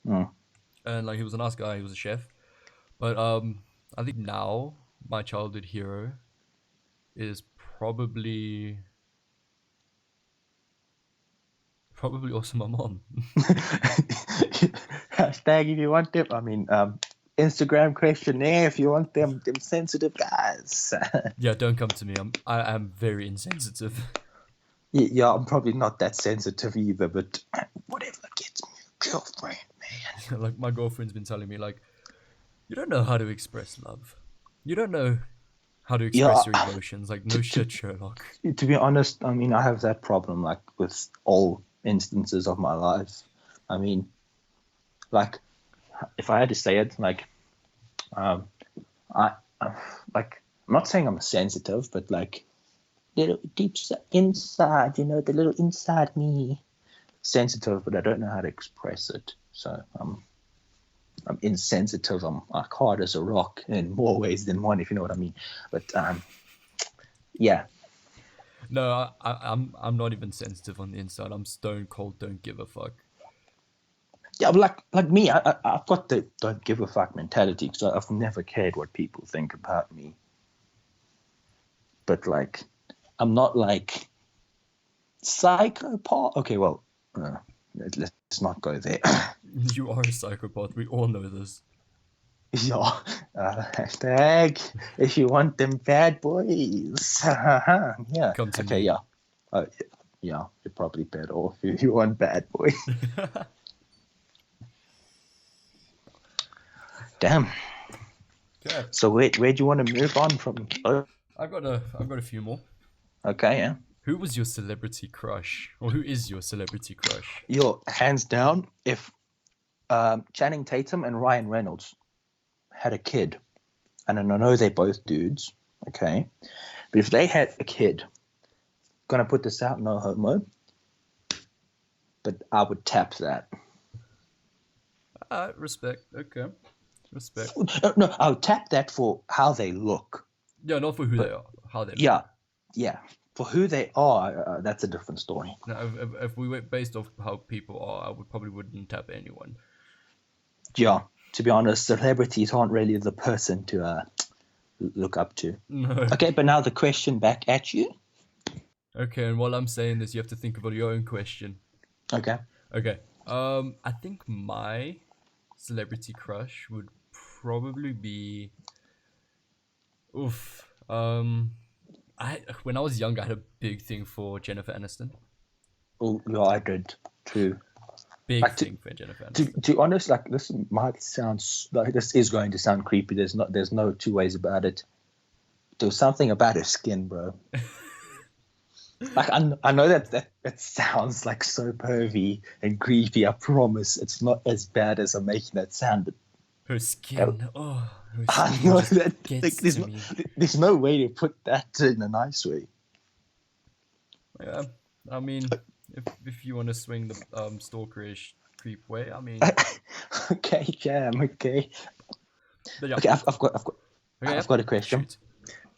Speaker 2: And like, he was a nice guy. He was a chef. But I think now my childhood hero is probably also my mom.
Speaker 1: Hashtag if you want them. I mean, Instagram questionnaire if you want them sensitive guys.
Speaker 2: Yeah, don't come to me. I am very insensitive.
Speaker 1: Yeah, I'm probably not that sensitive either, but whatever gets me a girlfriend, man.
Speaker 2: Like my girlfriend's been telling me, like, you don't know how to express love. You don't know how to express your emotions. Like, no shit, Sherlock.
Speaker 1: To be honest, I mean, I have that problem, like, with all instances of my life. I mean, like, if I had to say it, like, I'm not saying I'm sensitive, but like, little deep inside, the little inside me, sensitive, but I don't know how to express it. So I'm insensitive. I'm like hard as a rock in more ways than one, if you know what I mean. But yeah.
Speaker 2: No, I'm not even sensitive on the inside. I'm stone cold. Don't give a fuck.
Speaker 1: Yeah, like me, I've got the don't give a fuck mentality because I've never cared what people think about me. But like, I'm not like psychopath. Okay, well, let's not go there.
Speaker 2: You are a psychopath. We all know this.
Speaker 1: Yeah. Hashtag if you want them bad boys. Yeah.
Speaker 2: Come to
Speaker 1: okay.
Speaker 2: me.
Speaker 1: Yeah. Yeah. You're probably better off if you want bad boys. Damn.
Speaker 2: Okay.
Speaker 1: So where do you want to move on from? Oh.
Speaker 2: I've got a few more.
Speaker 1: Okay. Yeah.
Speaker 2: Who was your celebrity crush, or who is your celebrity crush?
Speaker 1: Yo, hands down, if Channing Tatum and Ryan Reynolds had a kid, and I know they're both dudes, okay, but if they had a kid, gonna put this out, no homo, but I would tap that.
Speaker 2: Respect. Okay. Respect.
Speaker 1: No, I would tap that for how they look.
Speaker 2: Yeah, not for who they are. How they look.
Speaker 1: Yeah. For who they are, that's a different story.
Speaker 2: Now, if we went based off how people are, I probably wouldn't tap anyone.
Speaker 1: Yeah, to be honest, celebrities aren't really the person to look up to.
Speaker 2: No.
Speaker 1: Okay, but now the question back at you.
Speaker 2: Okay, and while I'm saying this, you have to think about your own question. Okay. I think my celebrity crush would probably be... when I was younger, I had a big thing for Jennifer Aniston.
Speaker 1: Oh, yeah, I did too.
Speaker 2: Big thing for Jennifer Aniston.
Speaker 1: To be honest, like this might sound like this is going to sound creepy. There's no two ways about it. There was something about her skin, bro. Like I know that sounds like so pervy and creepy. I promise it's not as bad as I'm making that sound. But
Speaker 2: her skin, her skin
Speaker 1: I know that
Speaker 2: like,
Speaker 1: there's no way to put that in a nice way.
Speaker 2: Yeah, I mean, if you want to swing the stalkerish creep way, I mean.
Speaker 1: Okay, Jam. Okay.
Speaker 2: Yeah.
Speaker 1: Okay, I've got a question.
Speaker 2: Shoot.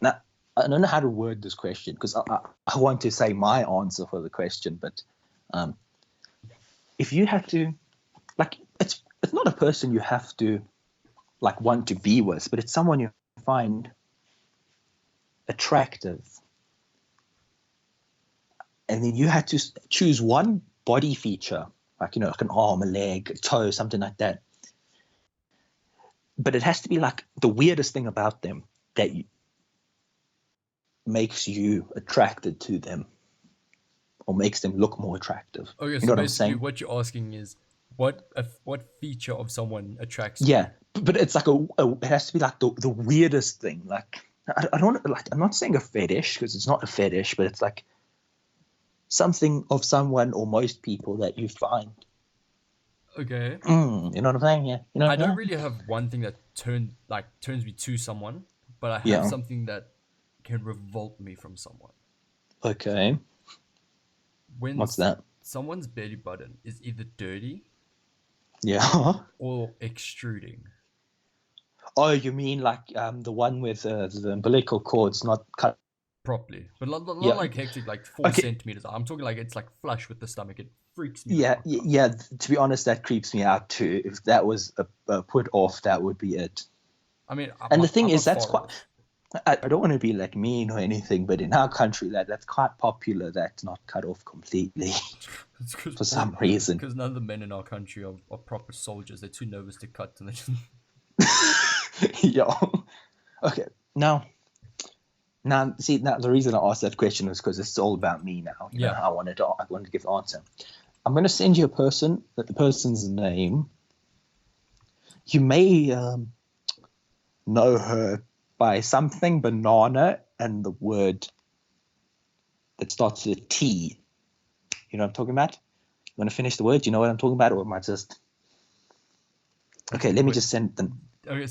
Speaker 1: Now, I don't know how to word this question because I want to say my answer for the question, but if you had to, like, it's not a person you have to, like, want to be with, but it's someone you find attractive, and then you had to choose one body feature, like, like an arm, a leg, a toe, something like that, but it has to be like the weirdest thing about them that makes you attracted to them or makes them look more attractive.
Speaker 2: Okay, so basically what you're asking is what feature of someone attracts you?
Speaker 1: Yeah, but it's like it has to be like the weirdest thing. Like I don't like, I'm not saying a fetish because it's not a fetish, but it's like something of someone or most people that you find.
Speaker 2: Okay.
Speaker 1: You know what I'm saying? Yeah. You know.
Speaker 2: I don't really have one thing that turns me to someone, but I have something that can revolt me from someone.
Speaker 1: Okay. What's that?
Speaker 2: Someone's belly button is either dirty, or extruding.
Speaker 1: Oh, you mean like the one with the umbilical cord's not cut
Speaker 2: properly, but not like hectic, like 4 centimeters. I'm talking like it's like flush with the stomach. It freaks me out.
Speaker 1: Yeah. To be honest, that creeps me out too. If that was put off, that would be it.
Speaker 2: I mean,
Speaker 1: and the thing is, that's quite. I don't want to be like mean or anything, but in our country, that's quite popular. That's not cut off completely for some reason.
Speaker 2: Because none of the men in our country are proper soldiers. They're too nervous to cut, and they just...
Speaker 1: Yo. Okay. Now, see, now the reason I asked that question is because it's all about me now. You know, I wanted to give the answer. I'm going to send you a person. That the person's name. You may know her by something banana and the word that starts with a T. You know what I'm talking about? You want to finish the word? Do you know what I'm talking about, or am I just? Okay, let me just send them.
Speaker 2: Okay,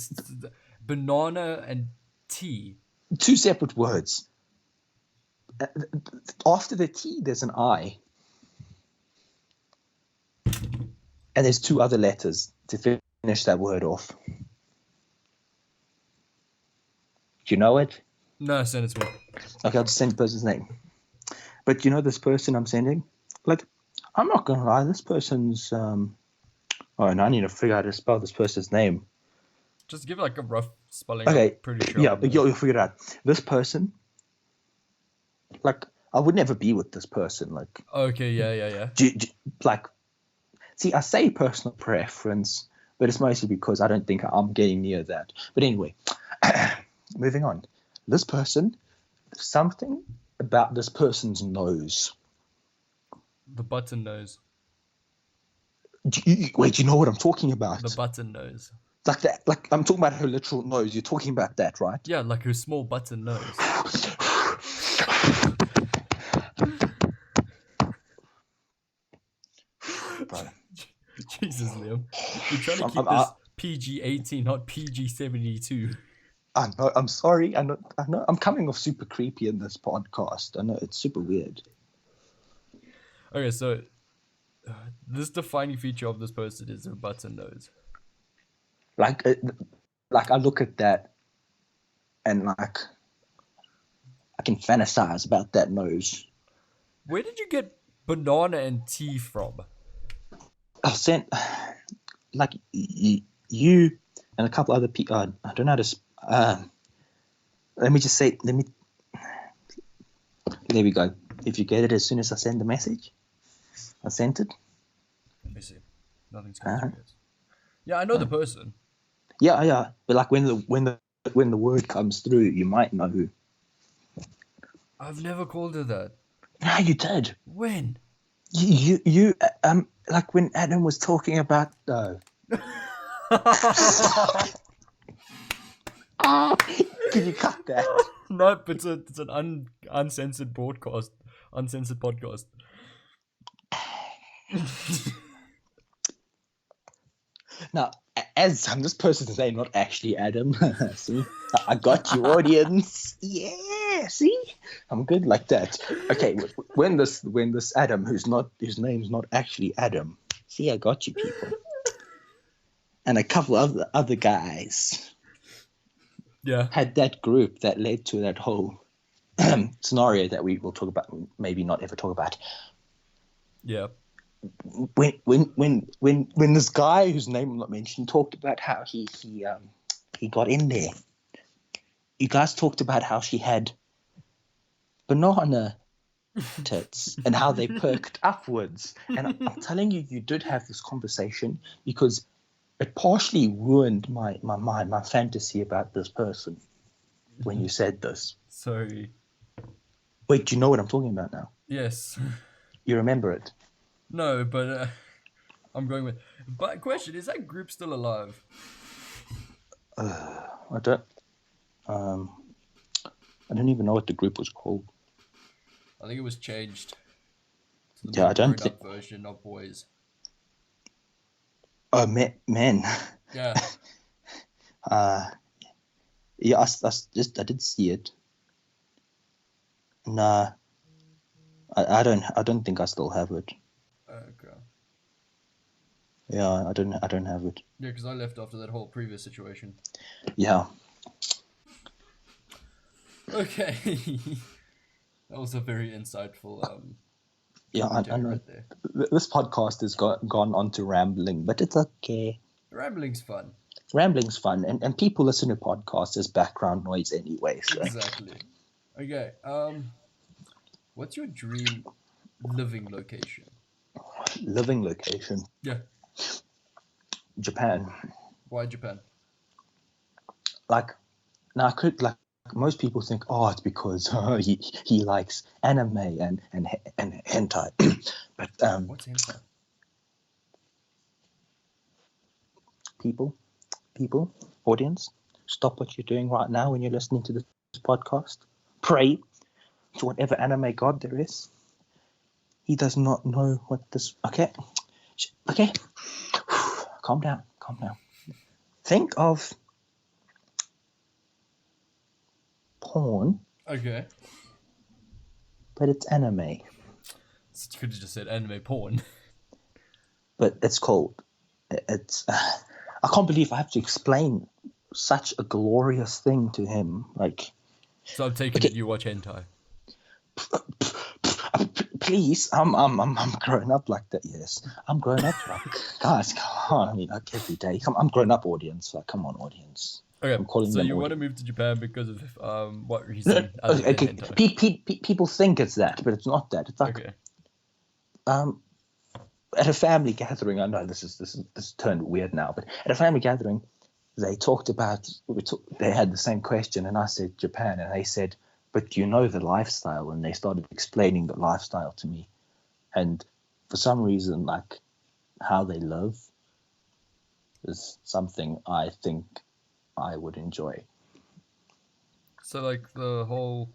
Speaker 2: banana and T.
Speaker 1: 2 separate words. After the T, there's an I. And there's 2 other letters to finish that word off. Do you know it?
Speaker 2: No, send it to me.
Speaker 1: Okay, I'll just send the person's name. But you know this person I'm sending? Like, I'm not going to lie, this person's... Oh, and I need to figure out how to spell this person's name.
Speaker 2: Just give like a rough spelling.
Speaker 1: Okay,
Speaker 2: I'm pretty sure.
Speaker 1: Yeah, but you'll figure it out. This person, like, I would never be with this person. Like,
Speaker 2: okay, yeah.
Speaker 1: Like, see, I say personal preference, but it's mostly because I don't think I'm getting near that. But anyway, moving on. This person, something about this person's nose.
Speaker 2: The button nose.
Speaker 1: Wait, do you know what I'm talking about?
Speaker 2: The button nose.
Speaker 1: Like that, like I'm talking about her literal nose. You're talking about that, right?
Speaker 2: Yeah, like her small button nose.
Speaker 1: Bro.
Speaker 2: Jesus, Liam. You're trying to keep this PG-18, not PG-72.
Speaker 1: I know. I'm sorry. I know. I'm coming off super creepy in this podcast. I know it's super weird.
Speaker 2: Okay, so this defining feature of this person is her button nose.
Speaker 1: Like I look at that, and like I can fantasize about that nose.
Speaker 2: Where did you get banana and tea from?
Speaker 1: I sent like you and a couple other people. I don't know how to. Let me just say. There we go. If you get it as soon as I send the message, I sent it.
Speaker 2: Let me see. Nothing's coming through yet. Yeah, I know the person.
Speaker 1: Yeah. But like when the word comes through, you might know who.
Speaker 2: I've never called her that.
Speaker 1: No, you did.
Speaker 2: When?
Speaker 1: You like when Adam was talking about Can you cut that?
Speaker 2: No, but it's an uncensored broadcast, uncensored podcast.
Speaker 1: Now, as this person's name, not actually Adam. See, I got you, audience. Yeah, see, I'm good like that. Okay, when this Adam, whose name's not actually Adam. See, I got you, people, and a couple of the other guys.
Speaker 2: Yeah,
Speaker 1: had that group that led to that whole scenario that we will talk about, maybe not ever talk about.
Speaker 2: Yeah.
Speaker 1: When this guy whose name I'm not mentioned talked about how he got in there, you guys talked about how she had banana tits and how they perked upwards. And I'm telling you, you did have this conversation because it partially ruined my fantasy about this person when you said this.
Speaker 2: Sorry.
Speaker 1: Wait, do you know what I'm talking about now?
Speaker 2: Yes.
Speaker 1: You remember it?
Speaker 2: No, but I'm going with... But question, is that group still alive?
Speaker 1: I don't even know what the group was called.
Speaker 2: I think it was changed to the
Speaker 1: I don't
Speaker 2: think version of boys.
Speaker 1: Oh, men.
Speaker 2: Yeah.
Speaker 1: Yeah, I did see it. Nah, I don't think I still have it.
Speaker 2: Okay.
Speaker 1: Yeah, I don't have it.
Speaker 2: Yeah, because I left after that whole previous situation.
Speaker 1: Yeah.
Speaker 2: Okay. That was a very insightful.
Speaker 1: Yeah, I know.
Speaker 2: Right there.
Speaker 1: This podcast has gone on to rambling, but it's okay.
Speaker 2: Rambling's fun.
Speaker 1: rambling's fun, and people listen to podcasts as background noise anyway. So.
Speaker 2: Exactly. Okay. What's your dream living location?
Speaker 1: Living location?
Speaker 2: Yeah.
Speaker 1: Japan.
Speaker 2: Why Japan?
Speaker 1: Like, now I could like. Most people think, oh, it's because he likes anime and hentai, but
Speaker 2: What's hentai?
Speaker 1: People, audience, stop what you're doing right now when you're listening to this podcast. Pray to whatever anime god there is. He does not know what this. Okay, calm down. Think of porn.
Speaker 2: Okay.
Speaker 1: But it's anime.
Speaker 2: You could have just said anime porn.
Speaker 1: But it's called. It's. I can't believe I have to explain such a glorious thing to him. Like.
Speaker 2: So I'm taking it you watch hentai.
Speaker 1: Please, I'm growing up like that. Yes, I'm growing up like guys. Come on, I mean, like every day. I'm growing up, audience. Like, come on, audience.
Speaker 2: Okay,
Speaker 1: I'm calling
Speaker 2: so
Speaker 1: them
Speaker 2: you want to move to Japan because of what reason?
Speaker 1: Okay, people think it's that, but it's not that. It's like at a family gathering. I know this turned weird now, but at a family gathering, they talked about. They had the same question, and I said Japan, and they said, "But you know the lifestyle," and they started explaining the lifestyle to me, and for some reason, like how they live is something I think I would enjoy.
Speaker 2: So like the whole,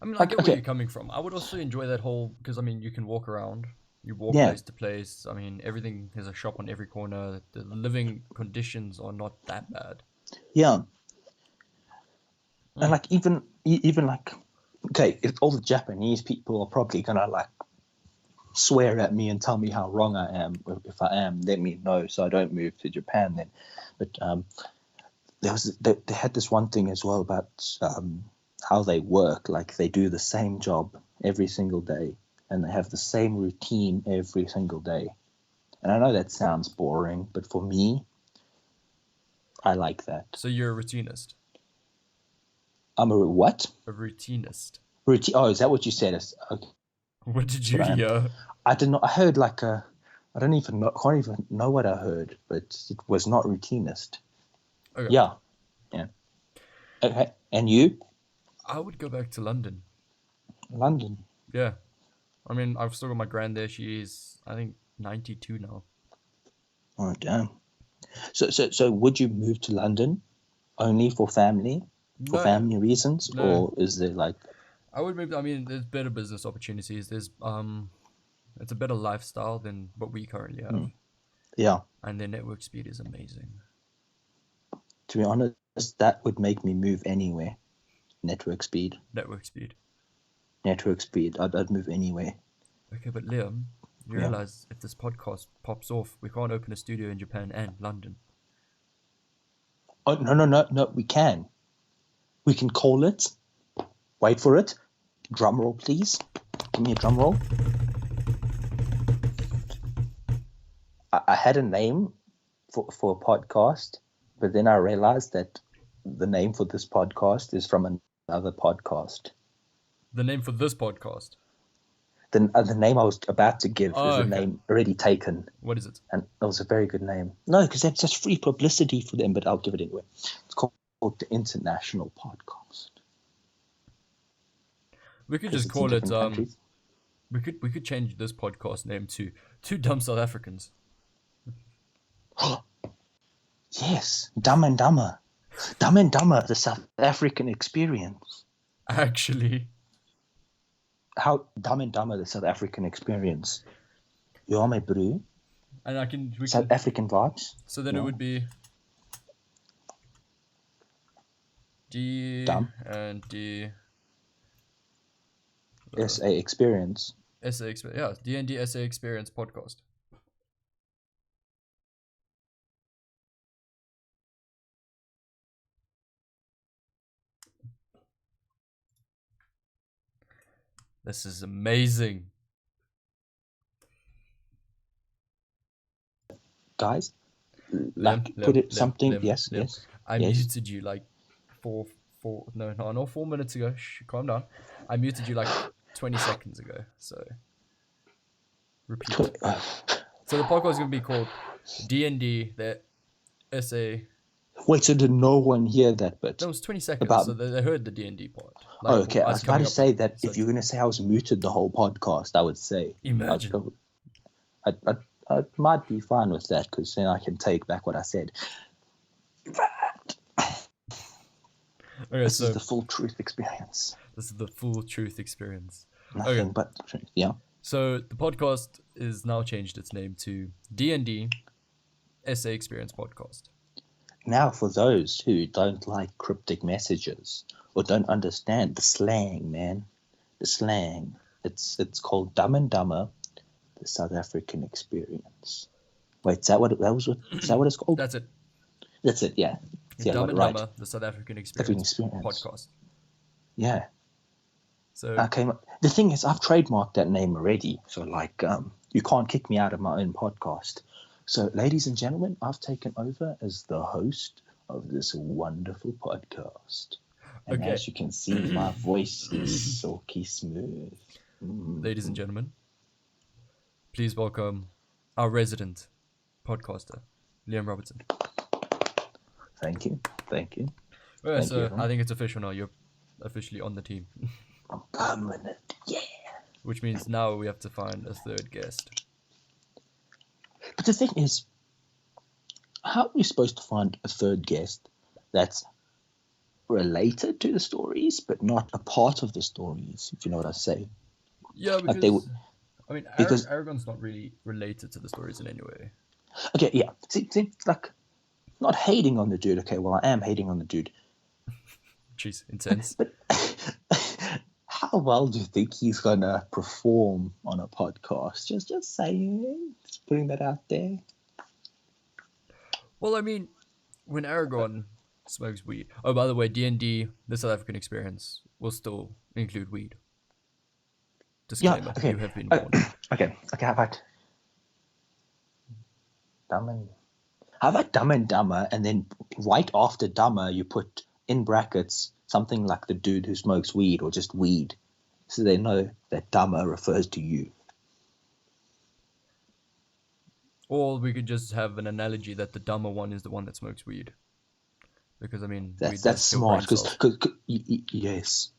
Speaker 2: I mean, I get where you're coming from. I would also enjoy that whole, because I mean, you can walk around, you walk place to place. I mean, everything, there's a shop on every corner. The living conditions are not that bad.
Speaker 1: Yeah. And like even like, okay, if all the Japanese people are probably gonna like swear at me and tell me how wrong I am. If I am, let me know so I don't move to Japan then. But they had this one thing as well about how they work. Like they do the same job every single day, and they have the same routine every single day. And I know that sounds boring, but for me, I like that.
Speaker 2: So you're a routinist.
Speaker 1: I'm a what?
Speaker 2: A routinist.
Speaker 1: Routine. Oh, is that what you said? Okay.
Speaker 2: What did you hear?
Speaker 1: I did not. I heard like a. I don't even know. Can't even know what I heard, but it was not routinist.
Speaker 2: Okay.
Speaker 1: Yeah. Okay. And you?
Speaker 2: I would go back to London.
Speaker 1: London.
Speaker 2: Yeah. I mean, I've still got my grand there. She's, I think, 92 now.
Speaker 1: Oh damn. So would you move to London only for family? For family reasons? No. Or is there like
Speaker 2: I would move. I mean, there's better business opportunities. There's it's a better lifestyle than what we currently have.
Speaker 1: Yeah.
Speaker 2: And their network speed is amazing.
Speaker 1: To be honest, that would make me move anywhere. Network speed. I'd move anywhere.
Speaker 2: Okay, but Liam, you realize if this podcast pops off, we can't open a studio in Japan and London.
Speaker 1: Oh no, we can. We can call it. Wait for it. Drum roll, please. Give me a drum roll. I had a name for a podcast, but then I realized that the name for this podcast is from another podcast.
Speaker 2: The name for this podcast?
Speaker 1: The name I was about to give is a name already taken.
Speaker 2: What is it?
Speaker 1: And it was a very good name. No, because that's just free publicity for them, but I'll give it anyway. It's called the International Podcast.
Speaker 2: We could just call it we could change this podcast name to Two Dumb South Africans.
Speaker 1: Yes, Dumb and Dumber. Dumb and Dumber, the South African experience.
Speaker 2: Actually.
Speaker 1: How Dumb and Dumber, the South African experience. You are my brew.
Speaker 2: And
Speaker 1: South African vibes.
Speaker 2: So then it would be D
Speaker 1: Dumb
Speaker 2: and D.
Speaker 1: SA Experience.
Speaker 2: Yeah, D&D SA Experience podcast. This is amazing.
Speaker 1: Guys, like put it something.
Speaker 2: Lem,
Speaker 1: Yes,
Speaker 2: Lem.
Speaker 1: yes,
Speaker 2: I
Speaker 1: yes.
Speaker 2: muted you like 4 minutes ago. Shh, calm down. I muted you like 20 seconds ago. So repeat. So the podcast is gonna be called D&D, the SA.
Speaker 1: Wait, so did no one hear that bit?
Speaker 2: That was 20 seconds.
Speaker 1: About-
Speaker 2: So they heard the D&D part.
Speaker 1: Oh, okay, I was about to say that
Speaker 2: so
Speaker 1: if you're going to say I was muted the whole podcast, I would say.
Speaker 2: Imagine.
Speaker 1: I might be fine with that because then I can take back what I said.
Speaker 2: Okay,
Speaker 1: This
Speaker 2: so
Speaker 1: is the full truth experience.
Speaker 2: this is the full truth experience.
Speaker 1: Nothing but truth, yeah.
Speaker 2: So the podcast is now changed its name to D&D SA Experience Podcast.
Speaker 1: Now, for those who don't like cryptic messages or don't understand the slang, man, the slang, it's called Dumb and Dumber, the South African Experience. Wait, is that what it's called?
Speaker 2: That's it.
Speaker 1: That's it, yeah.
Speaker 2: Dumb and
Speaker 1: right.
Speaker 2: Dumber, the South African Experience Podcast.
Speaker 1: Yeah.
Speaker 2: So
Speaker 1: Okay. The thing is, I've trademarked that name already, so like, you can't kick me out of my own podcast. So, ladies and gentlemen, I've taken over as the host of this wonderful podcast. And
Speaker 2: Okay.
Speaker 1: as you can see, my voice is silky smooth.
Speaker 2: ladies and gentlemen, please welcome our resident podcaster, Liam Robertson.
Speaker 1: Thank you. Thank you.
Speaker 2: Well,
Speaker 1: Thank
Speaker 2: so
Speaker 1: you, everyone.
Speaker 2: I think it's official now. You're officially on the team,
Speaker 1: I'm permanent. Yeah.
Speaker 2: which means now we have to find a third guest.
Speaker 1: But the thing is, how are we supposed to find a third guest that's related to the stories, but not a part of the stories, if you know what I say?
Speaker 2: Yeah, because
Speaker 1: Like they would-
Speaker 2: I mean,
Speaker 1: because-
Speaker 2: Aragon's not really related to the stories in any way.
Speaker 1: Okay, yeah. See, like, not hating on the dude. Okay, well, I am hating on the dude.
Speaker 2: Jeez, intense.
Speaker 1: But how well do you think he's gonna perform on a podcast? Just saying, just putting that out there.
Speaker 2: Well, I mean, when Aragon smokes weed. Oh, by the way, D&D, the South African Experience, will still include weed. Disclaimer:
Speaker 1: okay.
Speaker 2: You have been warned.
Speaker 1: Okay. How about Dumb and Dumber, and then right after Dumber, you put in brackets something like the dude who smokes weed or just weed, so they know that Dumber refers to you.
Speaker 2: Or we could just have an analogy that the dumber one is the one that smokes weed. Because, I mean, weed
Speaker 1: That's
Speaker 2: does kill
Speaker 1: smart.
Speaker 2: brain cells.
Speaker 1: Yes.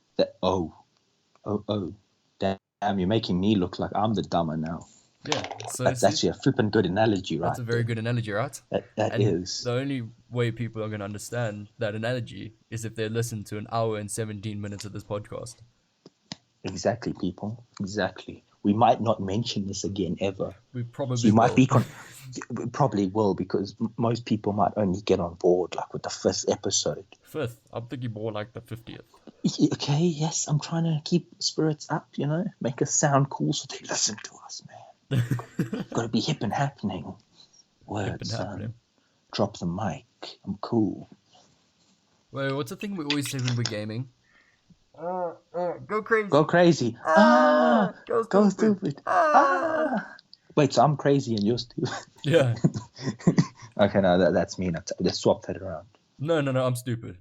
Speaker 1: Damn, you're making me look like I'm the dumber now.
Speaker 2: Yeah, so
Speaker 1: That's
Speaker 2: see,
Speaker 1: actually a flippin' good analogy, right?
Speaker 2: that's a very good analogy, right?
Speaker 1: That
Speaker 2: And
Speaker 1: is.
Speaker 2: the only way people are going to understand that analogy is if they listen to an hour and 17 minutes of this podcast.
Speaker 1: Exactly, people. Exactly. We might not mention this again ever.
Speaker 2: We probably
Speaker 1: You might
Speaker 2: will.
Speaker 1: be we probably will, because most people might only get on board like with the 5th episode.
Speaker 2: Fifth. I'm thinking more like the 50th.
Speaker 1: Okay, yes, I'm trying to keep spirits up, make us sound cool so they listen to us, man. Gotta be hip and happening. Words,
Speaker 2: happening.
Speaker 1: Drop the mic. I'm cool.
Speaker 2: Wait, what's the thing we always say when we're gaming? Go crazy.
Speaker 1: Go crazy. Go stupid. Wait, so I'm crazy and you're stupid?
Speaker 2: Yeah.
Speaker 1: Okay, no, that's me. Let's swap that around.
Speaker 2: No, I'm stupid.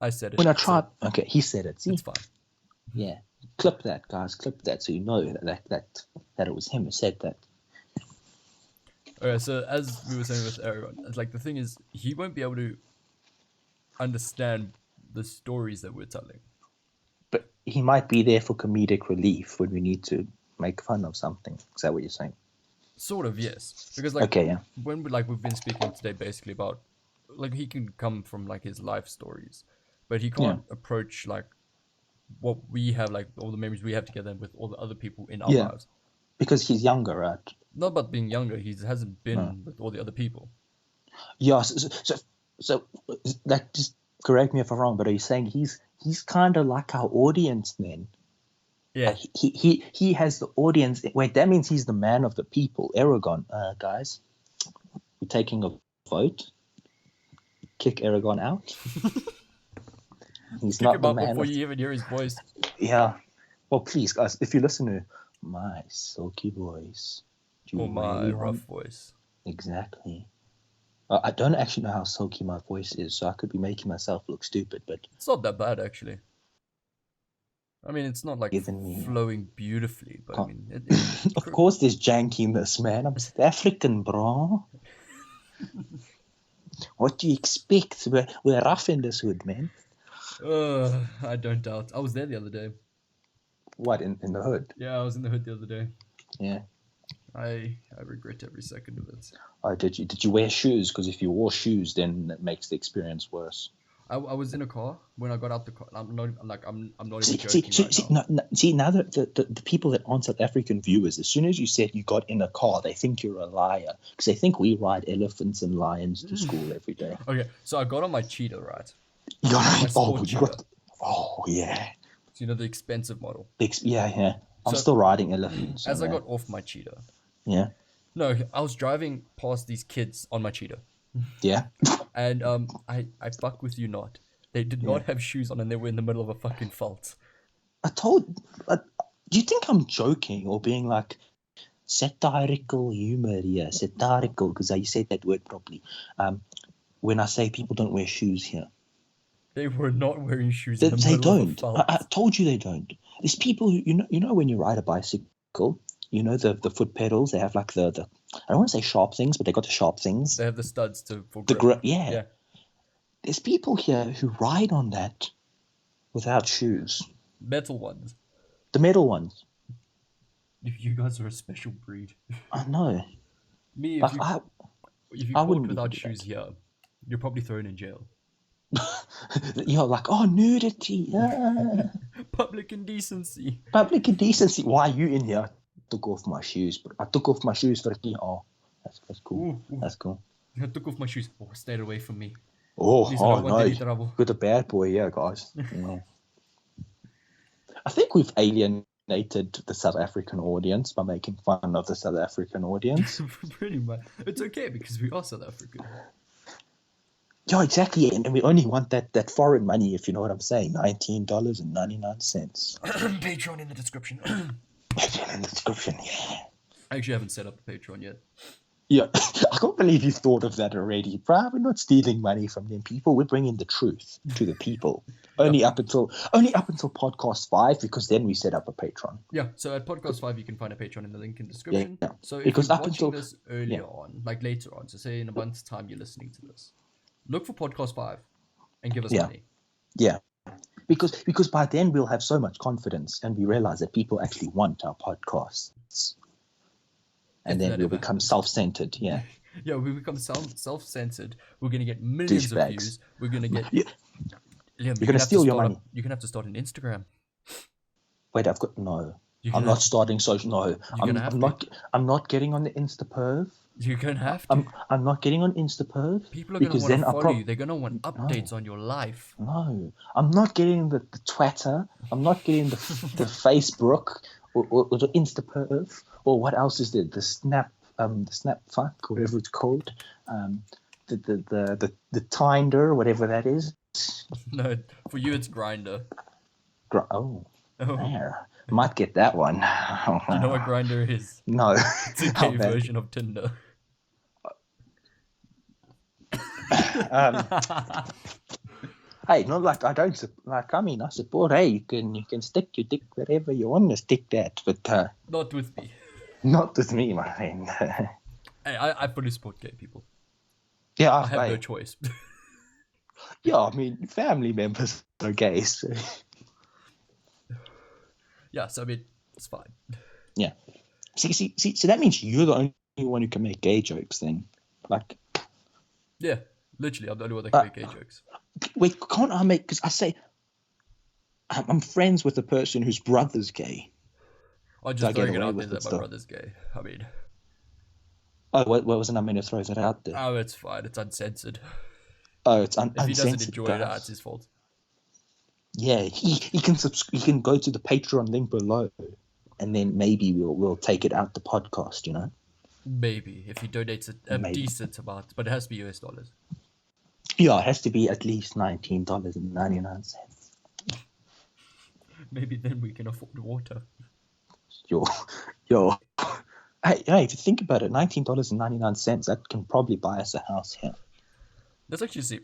Speaker 2: I said it.
Speaker 1: When I tried, okay, he said it. See,
Speaker 2: It's fine.
Speaker 1: yeah, clip that, guys. Clip that, so you know that it was him who said that.
Speaker 2: Alright, so as we were saying with Aragon, it's like the thing is, he won't be able to understand the stories that we're telling.
Speaker 1: But he might be there for comedic relief when we need to make fun of something. Is that what you're saying?
Speaker 2: Sort of, yes. Because like
Speaker 1: Okay, yeah.
Speaker 2: when we've been speaking today basically about like he can come from like his life stories, but he can't approach like what we have, like all the memories we have together with all the other people in our lives.
Speaker 1: Because he's younger, right?
Speaker 2: Not about being younger, he hasn't been with all the other people.
Speaker 1: Yeah. So like, just correct me if I'm wrong, but are you saying he's kind of like our audience then?
Speaker 2: Yeah.
Speaker 1: He has the audience. Wait, that means he's the man of the people. Aragon, guys, we're taking a vote. Kick Aragon out. He's
Speaker 2: Kick
Speaker 1: not
Speaker 2: him
Speaker 1: the
Speaker 2: up
Speaker 1: man.
Speaker 2: before you even hear his voice.
Speaker 1: Yeah. Well, please, guys, if you listen to my silky voice, Do you
Speaker 2: Or my
Speaker 1: really
Speaker 2: rough
Speaker 1: want?
Speaker 2: voice.
Speaker 1: Exactly. I don't actually know how silky my voice is, so I could be making myself look stupid, but
Speaker 2: It's not that bad, actually. I mean, it's not like
Speaker 1: given me.
Speaker 2: flowing beautifully, but I
Speaker 1: Can't-
Speaker 2: mean,
Speaker 1: Of course, there's jankiness, man. I'm South African, bro. What do you expect? We're rough in this hood, man.
Speaker 2: I don't doubt. I was there the other day.
Speaker 1: What, in the hood?
Speaker 2: Yeah, I was in the hood the other day.
Speaker 1: Yeah.
Speaker 2: I regret every second of it.
Speaker 1: Oh, did you wear shoes? Because if you wore shoes, then that makes the experience worse.
Speaker 2: I was in a car when I got out the car. I'm not even
Speaker 1: See,
Speaker 2: joking right now.
Speaker 1: see, now the people that aren't South African viewers, as soon as you said you got in a car, they think you're a liar because they think we ride elephants and lions to school every day.
Speaker 2: Okay, so I got on my cheetah, right?
Speaker 1: You got,
Speaker 2: My sport cheetah.
Speaker 1: Oh yeah,
Speaker 2: So, you know, the expensive model.
Speaker 1: yeah. I'm
Speaker 2: So,
Speaker 1: still riding elephants.
Speaker 2: As I
Speaker 1: yeah.
Speaker 2: got off my cheetah,
Speaker 1: Yeah,
Speaker 2: no, I was driving past these kids on my cheetah,
Speaker 1: yeah.
Speaker 2: and I fuck with you not. They did not have shoes on, and they were in the middle of a fucking fault.
Speaker 1: Do you think I'm joking or being like satirical humor here? Satirical, because I said that word properly. When I say people don't wear shoes here.
Speaker 2: They were not wearing shoes
Speaker 1: They,
Speaker 2: in the
Speaker 1: they
Speaker 2: middle of a
Speaker 1: don't.
Speaker 2: fault.
Speaker 1: I told you they don't. There's people who you know when you ride a bicycle, you know the foot pedals. They have like the I don't want to say sharp things, but they got the sharp things.
Speaker 2: They have the studs for
Speaker 1: The
Speaker 2: grip.
Speaker 1: yeah. There's people here who ride on that without shoes.
Speaker 2: Metal ones.
Speaker 1: The metal ones.
Speaker 2: You guys are a special breed.
Speaker 1: I know.
Speaker 2: Me,
Speaker 1: Like,
Speaker 2: if you
Speaker 1: I
Speaker 2: caught
Speaker 1: wouldn't
Speaker 2: without
Speaker 1: even do
Speaker 2: shoes here, you're probably thrown in jail.
Speaker 1: You're like, oh, nudity, yeah.
Speaker 2: Public indecency.
Speaker 1: Public indecency. Why are you in here? I took off my shoes, but I took off my shoes for a oh, that's cool.
Speaker 2: Ooh.
Speaker 1: That's cool.
Speaker 2: I took off my shoes. Oh, stay away from me.
Speaker 1: Oh,
Speaker 2: Please, I don't want
Speaker 1: no.
Speaker 2: any trouble.
Speaker 1: Good a bad boy here, guys. Yeah. I think we've alienated the South African audience by making fun of the South African audience.
Speaker 2: Pretty much. It's okay because we are South African.
Speaker 1: Yeah, exactly. And we only want that foreign money, if you know what I'm saying. $19.99.
Speaker 2: Patreon in the description.
Speaker 1: Patreon in the description, yeah.
Speaker 2: I actually haven't set up a Patreon yet.
Speaker 1: Yeah, I can't believe you thought of that already. Bro, we're not stealing money from them people. We're bringing the truth to the people. Only up until podcast 5, because then we set up a Patreon.
Speaker 2: Yeah, so at podcast 5 you can find a Patreon in the link in the description.
Speaker 1: Yeah.
Speaker 2: So if
Speaker 1: Because
Speaker 2: you're
Speaker 1: up
Speaker 2: watching
Speaker 1: until
Speaker 2: this earlier on, like later on, so say in a month's time you're listening to this, look for podcast 5 and give us money.
Speaker 1: Yeah. Because by then we'll have so much confidence and we realize that people actually want our podcasts. And then we'll become self-centered. Yeah.
Speaker 2: Yeah, we become self-centered. We're going to get millions of views. We're going to get...
Speaker 1: Yeah.
Speaker 2: Liam,
Speaker 1: you're going to steal your money.
Speaker 2: You're going to have to start an Instagram.
Speaker 1: Wait, no. I'm not starting social. No. I'm not getting on the Instaperv.
Speaker 2: You're going to have to.
Speaker 1: I'm not getting on Instaperv.
Speaker 2: People are going to want to follow you. They're going to want updates on your life.
Speaker 1: No. I'm not getting the Twitter. I'm not getting the Facebook or the Instaperv. Or what else is there? The Snap fuck, whatever it's called. The Tinder, whatever that is.
Speaker 2: No, for you it's Grindr.
Speaker 1: There. Might get that one.
Speaker 2: You know what Grindr is?
Speaker 1: No.
Speaker 2: It's a gay version of Tinder.
Speaker 1: Hey, not like I don't like. I mean, I support. Hey, you can stick your dick wherever you want to stick that, but
Speaker 2: not with me.
Speaker 1: Not with me, my friend.
Speaker 2: Hey, I fully support gay people.
Speaker 1: Yeah,
Speaker 2: I have no choice.
Speaker 1: Yeah, I mean, family members are gay, so.
Speaker 2: Yeah, so I mean, it's fine.
Speaker 1: Yeah. See, so that means you're the only one who can make gay jokes then. Like.
Speaker 2: Yeah, literally, I'm the only one that can make gay jokes.
Speaker 1: Wait, can't I make, because I say, I'm friends with a person whose brother's gay.
Speaker 2: I'm just throwing it out there that my brother's gay. I mean.
Speaker 1: Oh, what wasn't I mean to throw that out there?
Speaker 2: Oh, it's fine. It's uncensored.
Speaker 1: Oh, it's uncensored.
Speaker 2: If he doesn't enjoy it, it's his fault.
Speaker 1: Yeah, he can go to the Patreon link below, and then maybe we'll take it out the podcast, you know?
Speaker 2: Maybe, if he donates a decent amount, but it has to be US dollars.
Speaker 1: Yeah, it has to be at least $19.99.
Speaker 2: Maybe then we can afford water.
Speaker 1: Yo, Hey, if you think about it, $19.99, that can probably buy us a house here.
Speaker 2: Let's actually see.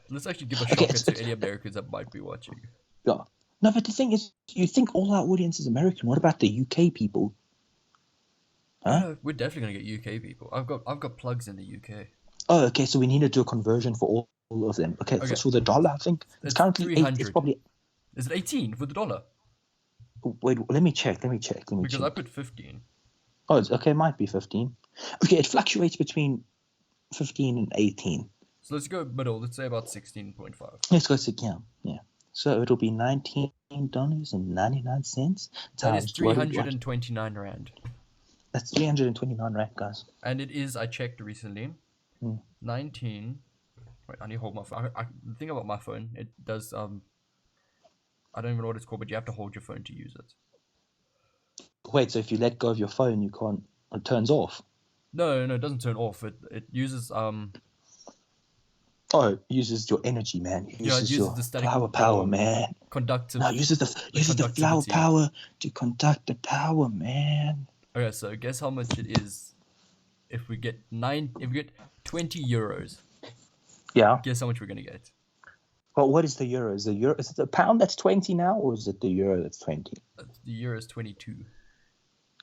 Speaker 2: Let's actually give a
Speaker 1: Okay,
Speaker 2: shocker to any Americans that might be watching.
Speaker 1: yeah. No, but the thing is, you think all our audience is American. What about the UK people? Huh?
Speaker 2: No, we're definitely gonna get UK people. I've got plugs in the UK.
Speaker 1: Oh, okay. So we need to do a conversion for all of them. Okay,
Speaker 2: Okay.
Speaker 1: for the dollar, I think it's currently
Speaker 2: 300.
Speaker 1: 8. It's probably.
Speaker 2: Is it 18 for the dollar?
Speaker 1: Wait, let me check.
Speaker 2: Because I put 15.
Speaker 1: Oh, okay. It might be 15. Okay, it fluctuates between 15 and 18.
Speaker 2: So let's go middle. Let's say about 16.5.
Speaker 1: Let's go to yeah. So it'll be $19.99
Speaker 2: That is
Speaker 1: times
Speaker 2: 329 rand.
Speaker 1: That's 329 rand, guys.
Speaker 2: And it is. I checked recently. 19. Wait, I need to hold my phone. The thing about my phone, it does. I don't even know what it's called, but you have to hold your phone to use it.
Speaker 1: Wait, so if you let go of your phone, you can't. It turns off.
Speaker 2: No, it doesn't turn off. It uses
Speaker 1: Oh, it uses your energy, man. It uses,
Speaker 2: uses
Speaker 1: your
Speaker 2: the static
Speaker 1: power, man.
Speaker 2: conductive.
Speaker 1: No, it uses the flower power to conduct the power, man.
Speaker 2: Okay, so guess how much it is if we get 20 euros.
Speaker 1: Yeah.
Speaker 2: Guess how much we're gonna get.
Speaker 1: Well, what is the euro? Is it the pound that's 20 now, or is it the euro that's 20?
Speaker 2: The euro is 22.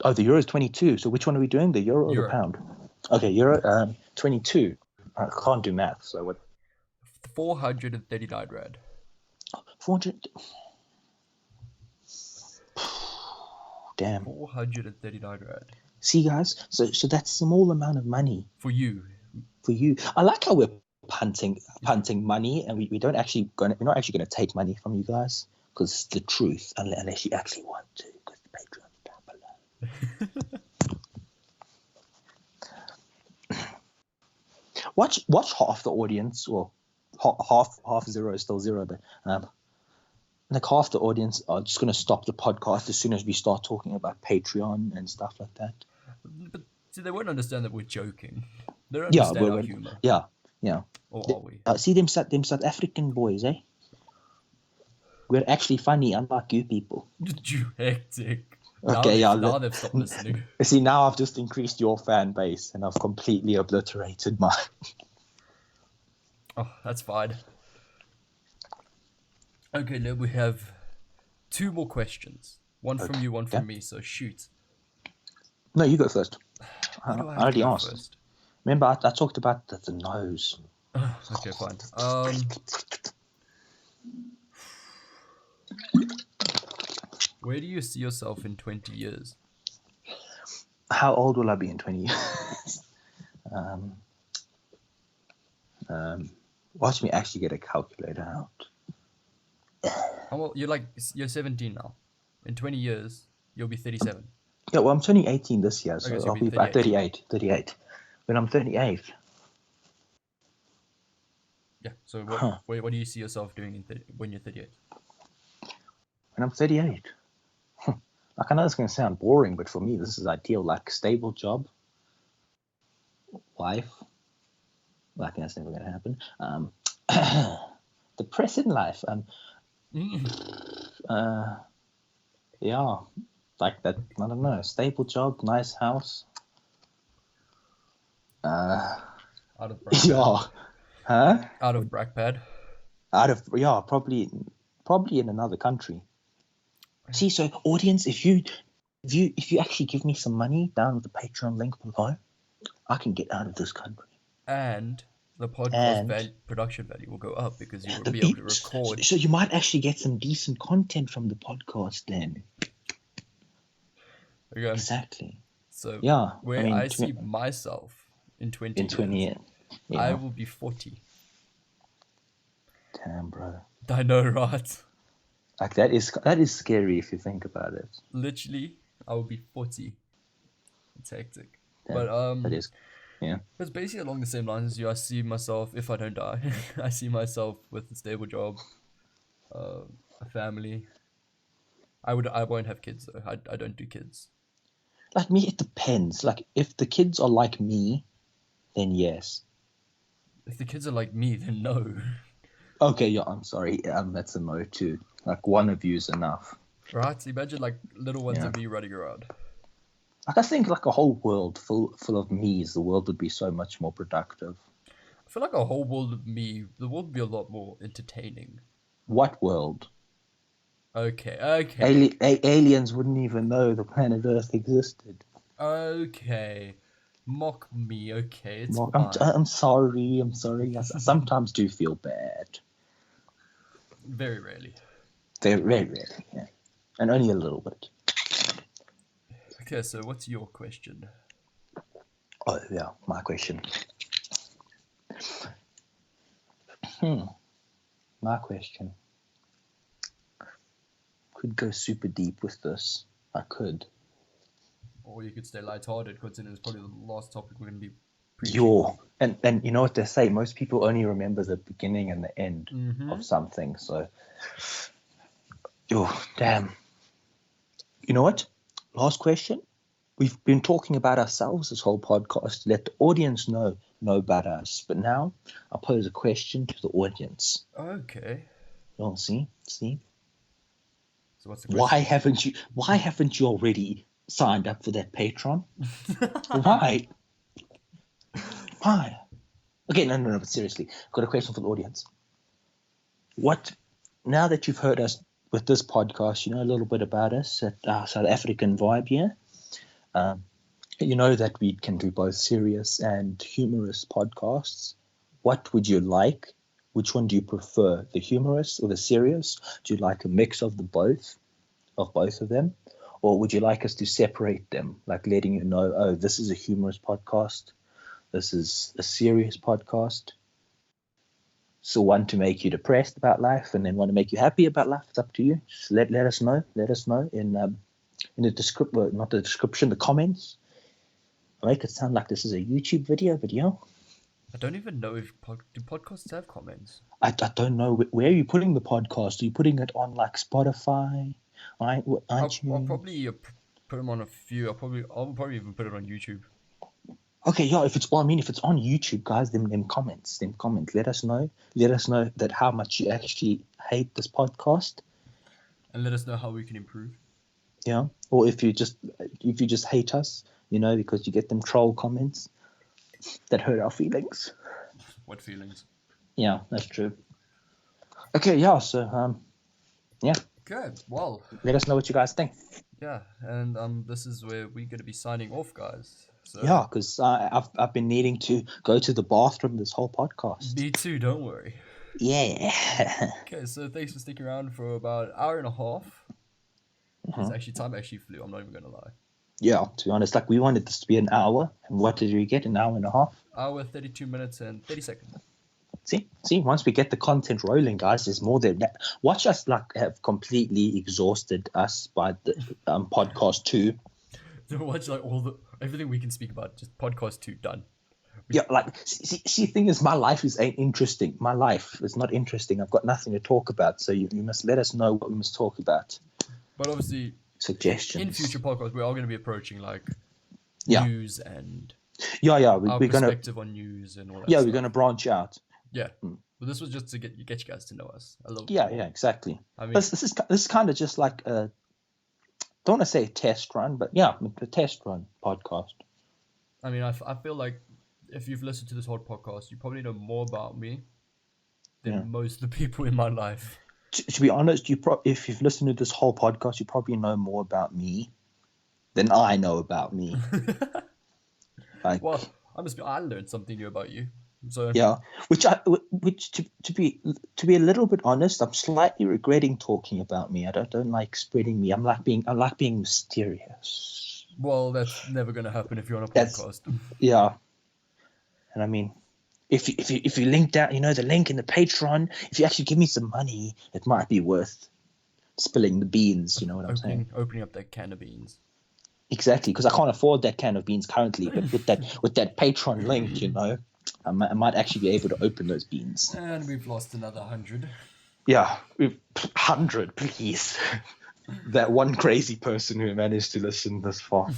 Speaker 1: Oh, the euro is 22. So which one are we doing? The euro or the pound? Okay, euro 22. I can't do math, so what?
Speaker 2: 439 rand.
Speaker 1: 400. Damn.
Speaker 2: 439 rand.
Speaker 1: See, guys, so that's a small amount of money
Speaker 2: for you.
Speaker 1: I like how we're punting money, and we're not actually gonna take money from you guys, because it's the truth, unless you actually want to, because the Patreon's down below. watch half the audience, or half zero is still zero, but like half the audience are just going to stop the podcast as soon as we start talking about Patreon and stuff like that.
Speaker 2: But see, they won't understand that we're joking. They don't understand our humor.
Speaker 1: Yeah.
Speaker 2: Or are we?
Speaker 1: See them South African boys, eh? We're actually funny, unlike you people.
Speaker 2: You hectic.
Speaker 1: Okay,
Speaker 2: now they've stopped listening.
Speaker 1: See, now I've just increased your fan base, and I've completely obliterated mine.
Speaker 2: Oh, that's fine. Okay, now we have 2 more questions. One from you, one from me, so shoot.
Speaker 1: No, you go first.
Speaker 2: I
Speaker 1: already asked. First? Remember, I talked about the nose.
Speaker 2: Okay, fine. Where do you see yourself in 20 years?
Speaker 1: How old will I be in 20 years? Watch me actually get a calculator out.
Speaker 2: Oh, well, you're 17 now. In 20 years, you'll be 37.
Speaker 1: Yeah, well, I'm turning 18 this year, so I'll be by 38. When I'm 38.
Speaker 2: Yeah, so what do you see yourself doing when you're 38?
Speaker 1: When I'm 38? Like, I know it's going to sound boring, but for me, this is ideal. Like, stable job, wife. Well, I think that's never going to happen. The present life. Yeah, like that. I don't know. Stable job, nice house.
Speaker 2: Out of Brackpad.
Speaker 1: Yeah. Huh?
Speaker 2: Out of Brackpad.
Speaker 1: Probably in another country. See, so audience, if you actually give me some money down with the Patreon link below, I can get out of this country.
Speaker 2: And the podcast production value will go up because you will be able to record.
Speaker 1: So you might actually get some decent content from the podcast then.
Speaker 2: Okay.
Speaker 1: Exactly.
Speaker 2: So where I see myself in 20 years, I will be 40.
Speaker 1: Damn, bro.
Speaker 2: I know, right?
Speaker 1: Like, that is scary if you think about it.
Speaker 2: Literally, I will be 40. It's hectic.
Speaker 1: Damn,
Speaker 2: but
Speaker 1: that is, yeah.
Speaker 2: It's basically along the same lines as you. I see myself, if I don't die, I see myself with a stable job, a family. I won't have kids though. I don't do kids.
Speaker 1: Like me, it depends. Like, if the kids are like me, then yes.
Speaker 2: If the kids are like me, then no.
Speaker 1: Okay, yeah, I'm sorry. That's a no too. Like, one of you is enough.
Speaker 2: Right? Imagine like little ones of me running around.
Speaker 1: Like, I think like a whole world full of me's, the world would be so much more productive.
Speaker 2: I feel like a whole world of me, the world would be a lot more entertaining.
Speaker 1: What world?
Speaker 2: Okay.
Speaker 1: Aliens wouldn't even know the planet Earth existed.
Speaker 2: Okay. Mock me, okay, it's
Speaker 1: Mark,
Speaker 2: fine.
Speaker 1: I'm sorry. I sometimes do feel bad.
Speaker 2: Very rarely.
Speaker 1: Very rarely, yeah. And only a little bit.
Speaker 2: Okay, so what's your question?
Speaker 1: Oh, yeah, my question. My question. Could go super deep with this. I could.
Speaker 2: Or you could stay lighthearted, considering it's probably the last topic we're going to be preaching.
Speaker 1: And you know what they say? Most people only remember the beginning and the end of something. So, damn. You know what? Last question. We've been talking about ourselves this whole podcast. Let the audience know about us. But now I'll pose a question to the audience.
Speaker 2: Okay.
Speaker 1: Oh, see?
Speaker 2: So what's the question?
Speaker 1: Why haven't you already signed up for that Patreon? Why? Why? Okay, no, but seriously, I've got a question for the audience. Now that you've heard us with this podcast, you know a little bit about us at our South African vibe here. You know that we can do both serious and humorous podcasts. What would you like? Which one do you prefer, the humorous or the serious? Do you like a mix of both of them? Or would you like us to separate them, like letting you know, oh, this is a humorous podcast, this is a serious podcast? So one to make you depressed about life and then one to make you happy about life. It's up to you. Just let us know. Let us know in the description, not the description, the comments. I make it sound like this is a YouTube video.
Speaker 2: I don't even know if do podcasts have comments.
Speaker 1: I don't know. Where are you putting the podcast? Are you putting it on like Spotify, iTunes?
Speaker 2: I'll probably put them on a few. I'll probably even put it on YouTube.
Speaker 1: Okay, yeah. If it's on YouTube, guys, them comments. Let us know. Let us know that how much you actually hate this podcast,
Speaker 2: and let us know how we can improve.
Speaker 1: Yeah, or if you just hate us, because you get them troll comments that hurt our feelings.
Speaker 2: What feelings?
Speaker 1: Yeah, that's true. Okay, yeah. So, yeah.
Speaker 2: Okay, well.
Speaker 1: Let us know what you guys think.
Speaker 2: Yeah, and this is where we're going to be signing off, guys. So,
Speaker 1: yeah, because I've been needing to go to the bathroom this whole podcast.
Speaker 2: Me too, don't worry.
Speaker 1: Yeah.
Speaker 2: Okay, so thanks for sticking around for about an hour and a half. Time actually flew, I'm not even going to lie.
Speaker 1: Yeah, to be honest, like we wanted this to be an hour, and what did we get? An hour and a half?
Speaker 2: Hour, 32 minutes, and 30 seconds.
Speaker 1: See, once we get the content rolling, guys, there's more than that. Watch us have completely exhausted us by the podcast 2.
Speaker 2: Watch everything we can speak about, just podcast 2 done.
Speaker 1: Yeah, like see, thing is, my life ain't interesting. My life is not interesting. I've got nothing to talk about. So you must let us know what we must talk about.
Speaker 2: But obviously,
Speaker 1: suggestions
Speaker 2: in future podcasts, we are going to be approaching news and
Speaker 1: our
Speaker 2: perspective on news and all that.
Speaker 1: Yeah, we're going to branch out.
Speaker 2: Yeah, but this was just to get you guys to know us a little.
Speaker 1: Yeah, exactly. I mean, this is kind of just like a, don't want to say a test run, but yeah, a test run podcast.
Speaker 2: I mean, I feel like if you've listened to this whole podcast, you probably know more about me than most of the people in my life.
Speaker 1: To be honest, if you've listened to this whole podcast, you probably know more about me than I know about me.
Speaker 2: Well, I learned something new about you. So
Speaker 1: yeah, which to be a little bit honest, I'm slightly regretting talking about me. I don't like spreading me. I like being mysterious.
Speaker 2: Well, that's never going to happen if you're on a podcast.
Speaker 1: Yeah, and I mean, if you link down, the link in the Patreon, if you actually give me some money, it might be worth spilling the beans. You know what I'm saying?
Speaker 2: Opening up that can of beans.
Speaker 1: Exactly, because I can't afford that can of beans currently. But with that Patreon link, I might actually be able to open those beans.
Speaker 2: And we've lost another 100.
Speaker 1: Yeah, 100, please. That one crazy person who managed to listen this far.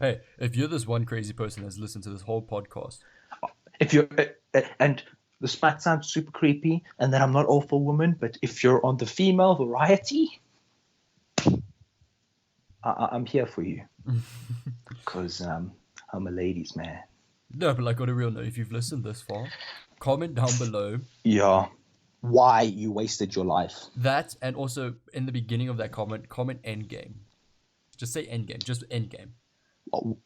Speaker 2: Hey, if you're this one crazy person that's listened to this whole podcast.
Speaker 1: If you're, and this might sound super creepy, and that I'm not awful woman, but if you're on the female variety, I'm here for you. Because I'm a ladies' man.
Speaker 2: No, but like on a real note, if you've listened this far, comment down below.
Speaker 1: Yeah. Why you wasted your life.
Speaker 2: That, and also in the beginning of that comment endgame. Just say endgame. Just endgame.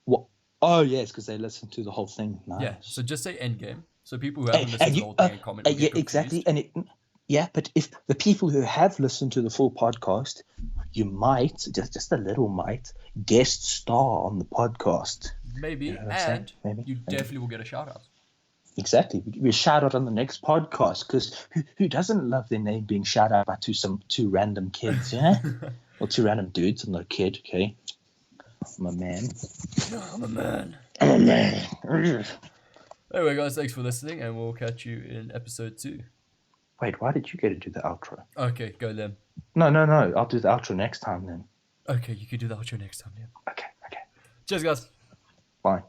Speaker 1: What? Oh, yes, because they listen to the whole thing. Nice.
Speaker 2: Yeah, so just say endgame. So people who haven't listened to the whole thing and comment will get
Speaker 1: exactly.
Speaker 2: confused.
Speaker 1: And but if the people who have listened to the full podcast, you might, just a little might, guest star on the podcast.
Speaker 2: Maybe,
Speaker 1: you know
Speaker 2: and you definitely will get a shout out.
Speaker 1: Exactly. We shout out on the next podcast, because who doesn't love their name being shout out by two random kids, yeah? Or two random dudes and no kid, okay? I'm a man.
Speaker 2: I'm a man.
Speaker 1: I'm a man.
Speaker 2: Anyway, guys, thanks for listening, and we'll catch you in episode 2.
Speaker 1: Wait, why did you get to do the outro?
Speaker 2: Okay, go then.
Speaker 1: No. I'll do the outro next time then.
Speaker 2: Okay, you can do the outro next time, yeah.
Speaker 1: Okay.
Speaker 2: Cheers, guys.
Speaker 1: Bye.